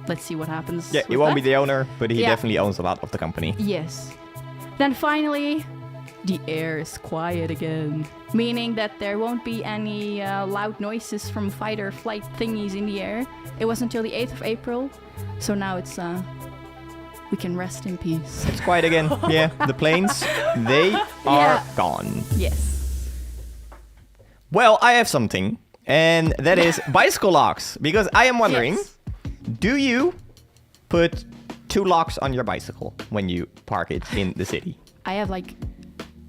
[SPEAKER 2] let's see what happens.
[SPEAKER 1] Yeah, he won't be the owner, but he definitely owns a lot of the company.
[SPEAKER 2] Yes. Then finally, the air is quiet again, meaning that there won't be any loud noises from fighter flight thingies in the air. It was until the 8th of April, so now it's we can rest in peace.
[SPEAKER 1] It's quiet again. Yeah, the planes, they are gone.
[SPEAKER 2] Yes.
[SPEAKER 1] Well, I have something, and that is bicycle locks. Because I am wondering, do you put 2 locks on your bicycle when you park it in the city?
[SPEAKER 2] I have like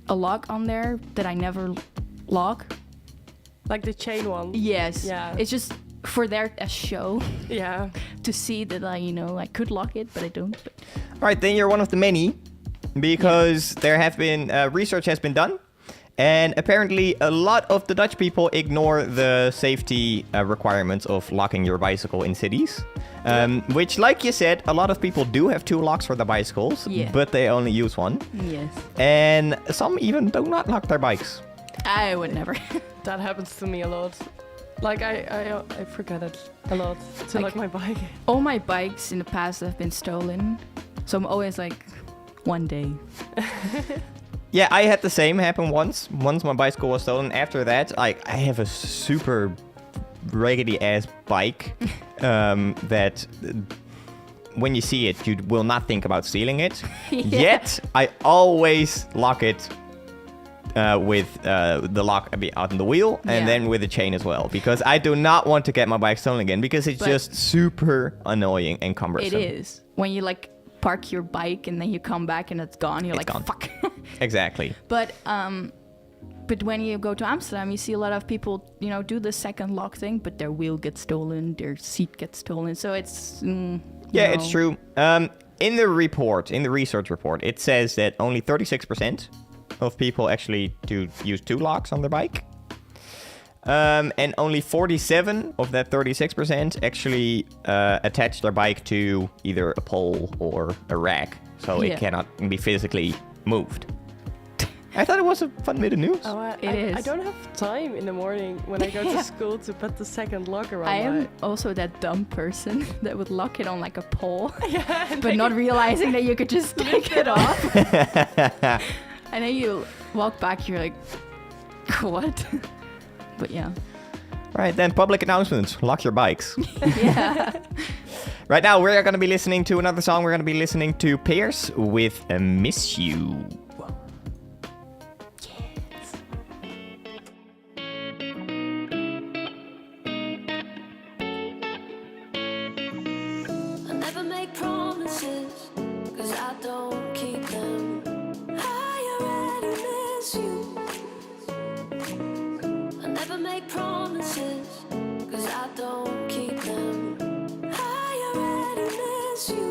[SPEAKER 2] a lock on there that I never lock.
[SPEAKER 3] Like the chain one?
[SPEAKER 2] Yes.
[SPEAKER 3] Yeah.
[SPEAKER 2] It's just for their show.
[SPEAKER 3] Yeah.
[SPEAKER 2] To see that I could lock it, but I don't.
[SPEAKER 1] All right, then you're one of the many, because there have been research has been done, and apparently a lot of the Dutch people ignore the safety requirements of locking your bicycle in cities. Which, like you said, a lot of people do have 2 locks for their bicycles, but they only use 1.
[SPEAKER 2] Yes.
[SPEAKER 1] And some even do not lock their bikes.
[SPEAKER 2] I would never.
[SPEAKER 3] That happens to me a lot. Like, I forget it a lot to lock my bike.
[SPEAKER 2] All my bikes in the past have been stolen. So I'm always like, one day.
[SPEAKER 1] Yeah, I had the same happen once. Once my bicycle was stolen. After that, I have a super raggedy-ass bike that when you see it, you will not think about stealing it. Yet, I always lock it with the lock on the wheel and then with the chain as well, because I do not want to get my bike stolen again, because it's just super annoying and cumbersome.
[SPEAKER 2] It is. When you park your bike and then you come back and it's gone, you're gone. Fuck.
[SPEAKER 1] Exactly.
[SPEAKER 2] But when you go to Amsterdam, you see a lot of people, do the second lock thing, but their wheel gets stolen, their seat gets stolen. So it's
[SPEAKER 1] it's true. In the research report, it says that only 36% of people actually do use 2 locks on their bike. And only 47 of that 36% actually attach their bike to either a pole or a rack, so it cannot be physically moved. I thought it was a fun bit of news.
[SPEAKER 2] It is.
[SPEAKER 3] I don't have time in the morning when I go to school to put the second lock around.
[SPEAKER 2] I am also that dumb person that would lock it on like a pole,
[SPEAKER 3] but
[SPEAKER 2] not realizing that you could just take it off. And then you walk back, you're like, what? But yeah.
[SPEAKER 1] Right, then public announcements. Lock your bikes.
[SPEAKER 2] Yeah.
[SPEAKER 1] Right now, we're going to be listening to another song. We're going to be listening to Pierce with Miss You.
[SPEAKER 4] I never make promises, 'cause I don't keep them. I already miss you. I never make promises, 'cause I don't keep them. I already miss you.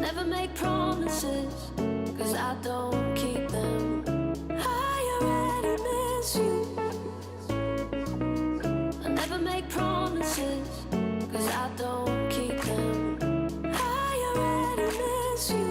[SPEAKER 4] never make promises, 'cause I don't keep them. I already miss you. I never make promises, 'cause I don't keep them. I already miss you.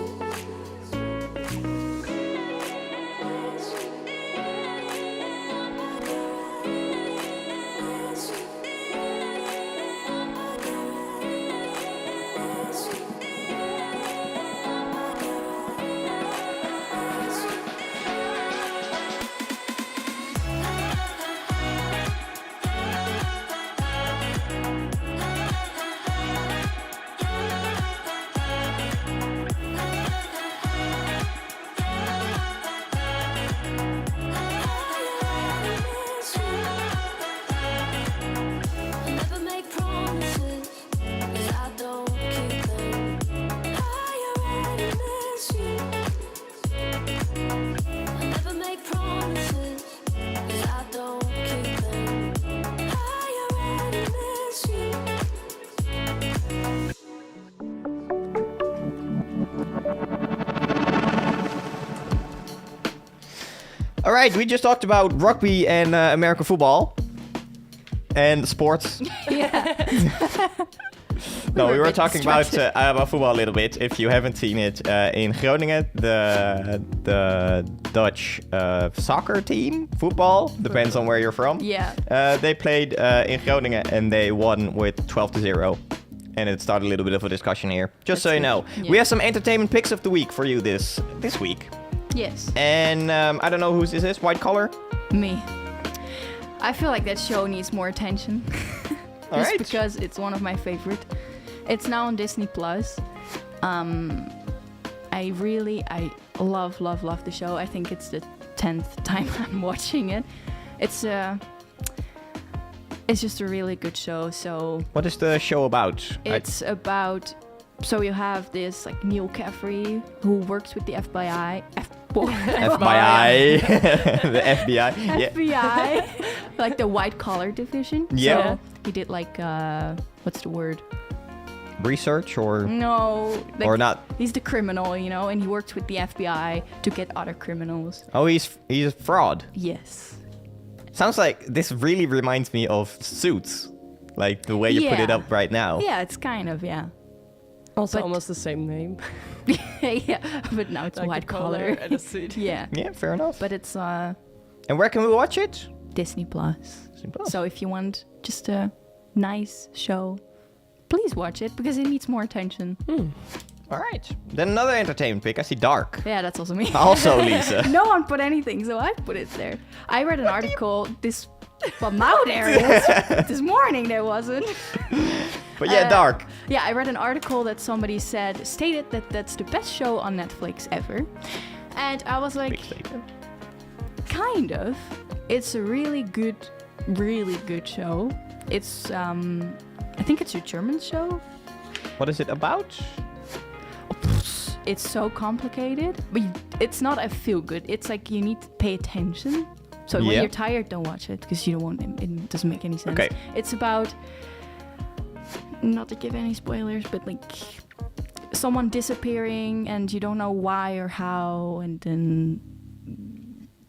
[SPEAKER 1] All right, we just talked about rugby and American football and sports. No, we were talking about football a little bit. If you haven't seen it, in Groningen, the Dutch soccer team, football, depends on where you're from.
[SPEAKER 2] Yeah.
[SPEAKER 1] They played in Groningen and they won with 12-0. And it started a little bit of a discussion here. Just so you know.
[SPEAKER 2] Yeah.
[SPEAKER 1] We have some entertainment picks of the week for you this week.
[SPEAKER 2] Yes.
[SPEAKER 1] And I don't know whose this is. White Collar?
[SPEAKER 2] Me. I feel like that show needs more attention.
[SPEAKER 1] All
[SPEAKER 2] Just
[SPEAKER 1] right.
[SPEAKER 2] because it's one of my favorite. It's now on Disney Plus. I love the show. I think it's the 10th time I'm watching it. It's just a really good show. So
[SPEAKER 1] What is the show about?
[SPEAKER 2] it's about. So you have this like Neil Caffrey who works with the FBI.
[SPEAKER 1] FBI. The FBI. Yeah.
[SPEAKER 2] FBI, like the white collar division.
[SPEAKER 1] Yeah.
[SPEAKER 2] So he did like what's the word?
[SPEAKER 1] Research or
[SPEAKER 2] No. Like,
[SPEAKER 1] or not?
[SPEAKER 2] He's the criminal, you know, and he works with the FBI to get other criminals.
[SPEAKER 1] Oh, he's a fraud.
[SPEAKER 2] Yes.
[SPEAKER 1] Sounds like this really reminds me of Suits, like the way you put it
[SPEAKER 2] Yeah.
[SPEAKER 1] up right now.
[SPEAKER 2] Yeah, it's kind of, yeah.
[SPEAKER 3] Also
[SPEAKER 2] But-
[SPEAKER 3] almost the same name.
[SPEAKER 2] Yeah, but now it's
[SPEAKER 3] Like
[SPEAKER 2] white
[SPEAKER 3] a collar
[SPEAKER 2] collar.
[SPEAKER 3] and a suit.
[SPEAKER 2] Yeah.
[SPEAKER 1] Yeah, fair enough.
[SPEAKER 2] But it's
[SPEAKER 1] And where can we watch it?
[SPEAKER 2] Disney Plus.
[SPEAKER 1] Disney Plus.
[SPEAKER 2] So if you want just a nice show, please watch it because it needs more attention.
[SPEAKER 1] All right. Then another entertainment pick. I see Dark.
[SPEAKER 2] Yeah, that's also me.
[SPEAKER 1] Also, Lisa.
[SPEAKER 2] No one put anything, so I put it there. I read an article now there is. This morning there wasn't.
[SPEAKER 1] But yeah, Dark.
[SPEAKER 2] Yeah, I read an article that somebody stated that that's the best show on Netflix ever. And I was like,
[SPEAKER 1] Big statement.
[SPEAKER 2] kind of. It's a really good show. It's, I think it's a German show.
[SPEAKER 1] What is it about?
[SPEAKER 2] It's so complicated, but it's not a feel good. It's like you need to pay attention. So when
[SPEAKER 1] Yeah.
[SPEAKER 2] you're tired, don't watch it because you don't want it doesn't make any sense.
[SPEAKER 1] Okay.
[SPEAKER 2] It's about, not to give any spoilers, but like someone disappearing and you don't know why or how, and then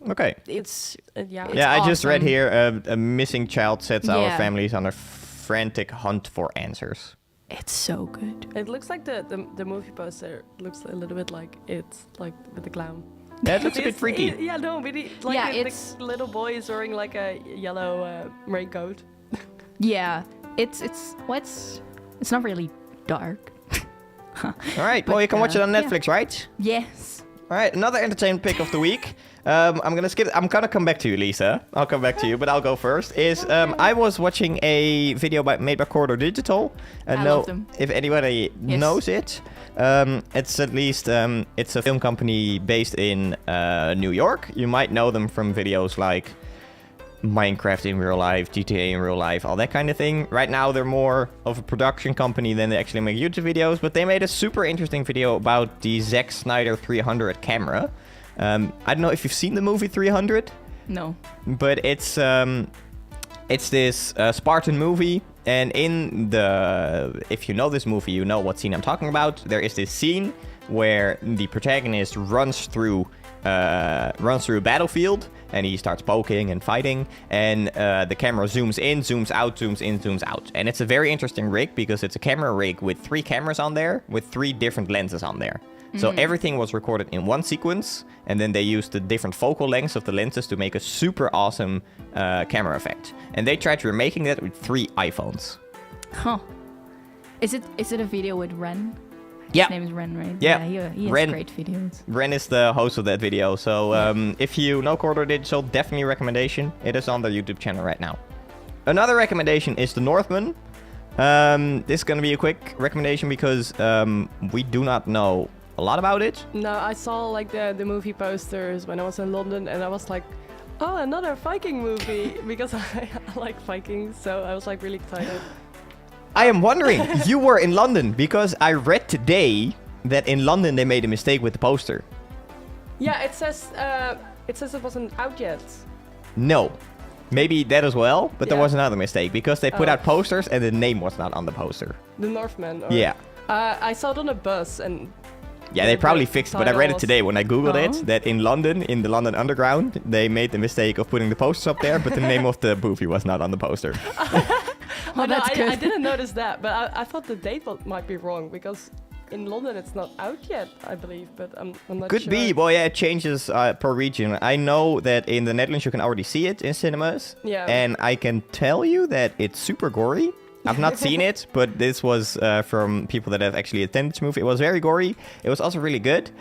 [SPEAKER 1] Okay.
[SPEAKER 2] it's
[SPEAKER 3] Yeah.
[SPEAKER 2] It's
[SPEAKER 1] Yeah, I just read
[SPEAKER 2] awesome.
[SPEAKER 1] here a missing child sets our
[SPEAKER 2] Yeah.
[SPEAKER 1] families on a frantic hunt for answers.
[SPEAKER 2] it's so good.
[SPEAKER 3] It looks like the movie poster looks a little bit like It's, like with the clown.
[SPEAKER 1] Yeah, it looks a bit freaky.
[SPEAKER 3] Yeah, no, but like
[SPEAKER 2] Yeah,
[SPEAKER 3] the
[SPEAKER 2] it's-
[SPEAKER 3] little boy is wearing like a yellow raincoat.
[SPEAKER 2] Yeah, it's not really dark.
[SPEAKER 1] All right. Well, you can watch it on
[SPEAKER 2] yeah.
[SPEAKER 1] Netflix, right?
[SPEAKER 2] Yes.
[SPEAKER 1] All right. Another entertainment pick of the week. I'm gonna skip. I'm gonna come back to you, Lisa. I'll come back to you, but I'll go first. I was watching a video made by Corridor Digital.
[SPEAKER 2] I
[SPEAKER 1] know
[SPEAKER 2] love them.
[SPEAKER 1] if anybody
[SPEAKER 2] Yes.
[SPEAKER 1] knows it. It's at least it's a film company based in New York. You might know them from videos like Minecraft in real life, GTA in real life, all that kind of thing. Right now, they're more of a production company than they actually make YouTube videos. But they made a super interesting video about the Zack Snyder 300 camera. I don't know if you've seen the movie 300,
[SPEAKER 2] No.
[SPEAKER 1] but it's this Spartan movie. And if you know this movie, you know what scene I'm talking about. There is this scene where the protagonist runs through a battlefield, and he starts poking and fighting, and the camera zooms in, zooms out, zooms in, zooms out. And it's a very interesting rig because it's a camera rig with 3 cameras on there, with 3 different lenses on there. So everything was recorded in one sequence, and then they used the different focal lengths of the lenses to make a super awesome camera effect. And they tried remaking that with 3 iPhones.
[SPEAKER 2] Huh. Is it a video with Ren?
[SPEAKER 1] Yeah.
[SPEAKER 2] His name is Ren, right?
[SPEAKER 1] Yeah.
[SPEAKER 2] He has
[SPEAKER 1] Ren.
[SPEAKER 2] great videos.
[SPEAKER 1] Ren is the host of that video, so if you know Corridor Digital, definitely a recommendation. It is on their YouTube channel right now. Another recommendation is The Northman. This is going to be a quick recommendation because we do not know a lot about it.
[SPEAKER 3] No, I saw like the movie posters when I was in London, and I was like, oh, another Viking movie, because I like Vikings, so I was like really excited.
[SPEAKER 1] I am wondering, you were in London, because I read today that in London they made a mistake with the poster.
[SPEAKER 3] Yeah, it says it wasn't out yet.
[SPEAKER 1] No. Maybe that as well, but there
[SPEAKER 3] Yeah.
[SPEAKER 1] was another mistake, because they put out posters and the name was not on the poster.
[SPEAKER 3] The Northman. Or,
[SPEAKER 1] Yeah.
[SPEAKER 3] I saw it on a bus, and
[SPEAKER 1] Yeah, they probably
[SPEAKER 3] the
[SPEAKER 1] fixed it, but I read it
[SPEAKER 3] title
[SPEAKER 1] today when I googled
[SPEAKER 2] Oh.
[SPEAKER 1] it, that in London, in the London Underground, they made the mistake of putting the posters up there, but the name of the movie was not on the poster.
[SPEAKER 2] Oh, that's good.
[SPEAKER 3] I didn't notice that, but I thought the date might be wrong, because in London it's not out yet, I believe, but I'm not
[SPEAKER 1] Could
[SPEAKER 3] sure.
[SPEAKER 1] be. Well, yeah, it changes per region. I know that in the Netherlands you can already see it in cinemas.
[SPEAKER 3] Yeah.
[SPEAKER 1] And I can tell you that it's super gory. I've not seen it, but this was from people that have actually attended this movie. It was very gory. It was also really good.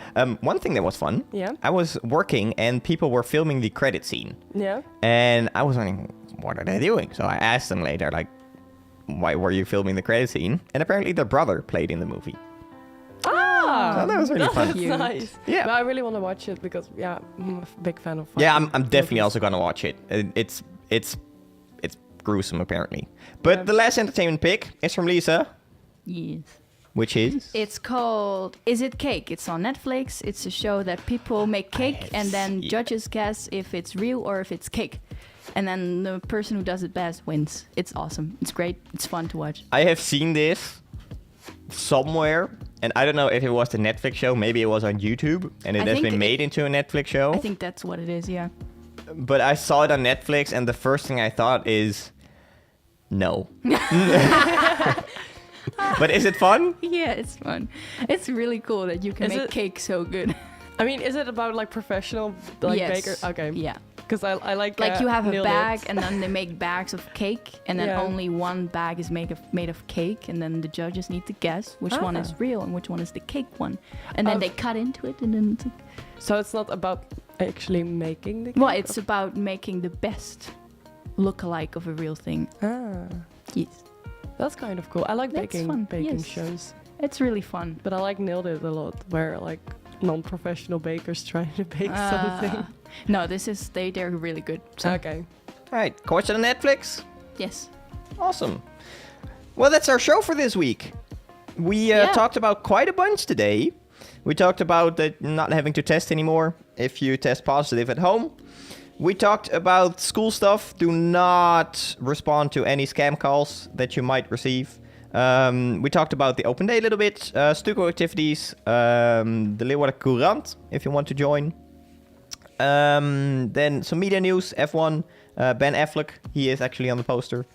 [SPEAKER 1] One thing that was fun.
[SPEAKER 3] Yeah.
[SPEAKER 1] I was working and people were filming the credit scene.
[SPEAKER 3] Yeah.
[SPEAKER 1] And I was wondering, what are they doing? So I asked them later, like, why were you filming the credit scene? And apparently their brother played in the movie.
[SPEAKER 3] Ah,
[SPEAKER 1] So that was really fun.
[SPEAKER 3] that's
[SPEAKER 2] Cute.
[SPEAKER 3] nice.
[SPEAKER 1] Yeah.
[SPEAKER 3] But I really want to watch it because, yeah, I'm a big fan of.
[SPEAKER 1] Yeah,
[SPEAKER 3] Viking
[SPEAKER 1] I'm definitely
[SPEAKER 3] movies.
[SPEAKER 1] also gonna watch it. It's gruesome apparently. But
[SPEAKER 3] Yeah.
[SPEAKER 1] the last entertainment pick is from Lisa,
[SPEAKER 2] Yes.
[SPEAKER 1] which is
[SPEAKER 2] It's called Is It Cake? It's on Netflix. It's a show that people make cake and then
[SPEAKER 1] seen
[SPEAKER 2] judges guess if it's real or if it's cake. And then the person who does it best wins. It's awesome. It's great. It's fun to watch.
[SPEAKER 1] I have seen this somewhere, and I don't know if it was the Netflix show. Maybe it was on YouTube, and it
[SPEAKER 2] I
[SPEAKER 1] has
[SPEAKER 2] think
[SPEAKER 1] been made into a Netflix show.
[SPEAKER 2] I think that's what it is, yeah.
[SPEAKER 1] But I saw it on Netflix, and the first thing I thought is, no. But is it fun?
[SPEAKER 2] Yeah, it's fun. It's really cool that you can
[SPEAKER 3] Is
[SPEAKER 2] make
[SPEAKER 3] it-
[SPEAKER 2] cake so good.
[SPEAKER 3] I mean, is it about like professional like
[SPEAKER 2] Yes.
[SPEAKER 3] baker? Okay.
[SPEAKER 2] Yeah.
[SPEAKER 3] Because I like.
[SPEAKER 2] Like you have a
[SPEAKER 3] nailed
[SPEAKER 2] bag
[SPEAKER 3] it.
[SPEAKER 2] and then they make bags of cake and then
[SPEAKER 3] Yeah.
[SPEAKER 2] only one bag is made of cake and then the judges need to guess which one is
[SPEAKER 3] Ah.
[SPEAKER 2] real and which one is the cake one. And then
[SPEAKER 3] Oh.
[SPEAKER 2] they cut into it and then it's
[SPEAKER 3] So it's not about actually making the.
[SPEAKER 2] well,
[SPEAKER 3] cake?
[SPEAKER 2] it's about making the best look-alike of a real thing.
[SPEAKER 3] Ah,
[SPEAKER 2] Yes.
[SPEAKER 3] that's kind of cool. I like
[SPEAKER 2] That's
[SPEAKER 3] baking
[SPEAKER 2] fun,
[SPEAKER 3] baking
[SPEAKER 2] yes.
[SPEAKER 3] shows,
[SPEAKER 2] It's really fun.
[SPEAKER 3] but I like nailed it a lot, where like non-professional bakers trying to bake something.
[SPEAKER 2] No, they're really good. So,
[SPEAKER 3] Okay.
[SPEAKER 1] All right, watch it on Netflix.
[SPEAKER 2] yes.
[SPEAKER 1] Awesome. Well, that's our show for this week. We
[SPEAKER 2] Yeah.
[SPEAKER 1] talked about quite a bunch today. We talked about not having to test anymore if you test positive at home. We talked about school stuff. Do not respond to any scam calls that you might receive. We talked about the open day a little bit, Stuco activities, the Leeuwarden Courant, if you want to join. Then some media news, F1, Ben Affleck, he is actually on the poster.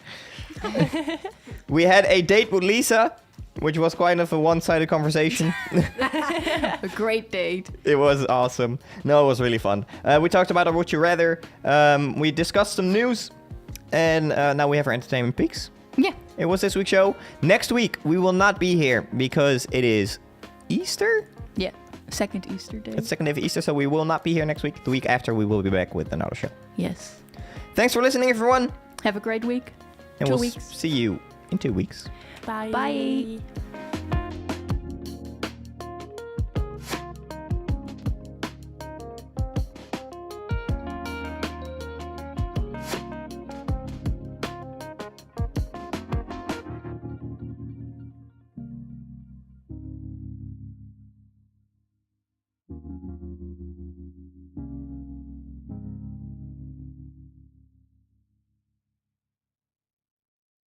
[SPEAKER 1] We had a date with Lisa, which was kind of a one-sided conversation.
[SPEAKER 2] A great date.
[SPEAKER 1] It was awesome. No, it was really fun. We talked about our Would You Rather. We discussed some news. And now we have our entertainment peaks.
[SPEAKER 2] Yeah.
[SPEAKER 1] It was this week's show. Next week, we will not be here because it is Easter?
[SPEAKER 2] Yeah. Second Easter day.
[SPEAKER 1] It's second day of Easter, so we will not be here next week. The week after, we will be back with another show.
[SPEAKER 2] Yes.
[SPEAKER 1] Thanks for listening, everyone.
[SPEAKER 2] Have a great week.
[SPEAKER 1] And
[SPEAKER 2] 2
[SPEAKER 1] we'll
[SPEAKER 2] weeks.
[SPEAKER 1] see you in 2 weeks.
[SPEAKER 3] Bye.
[SPEAKER 2] Bye.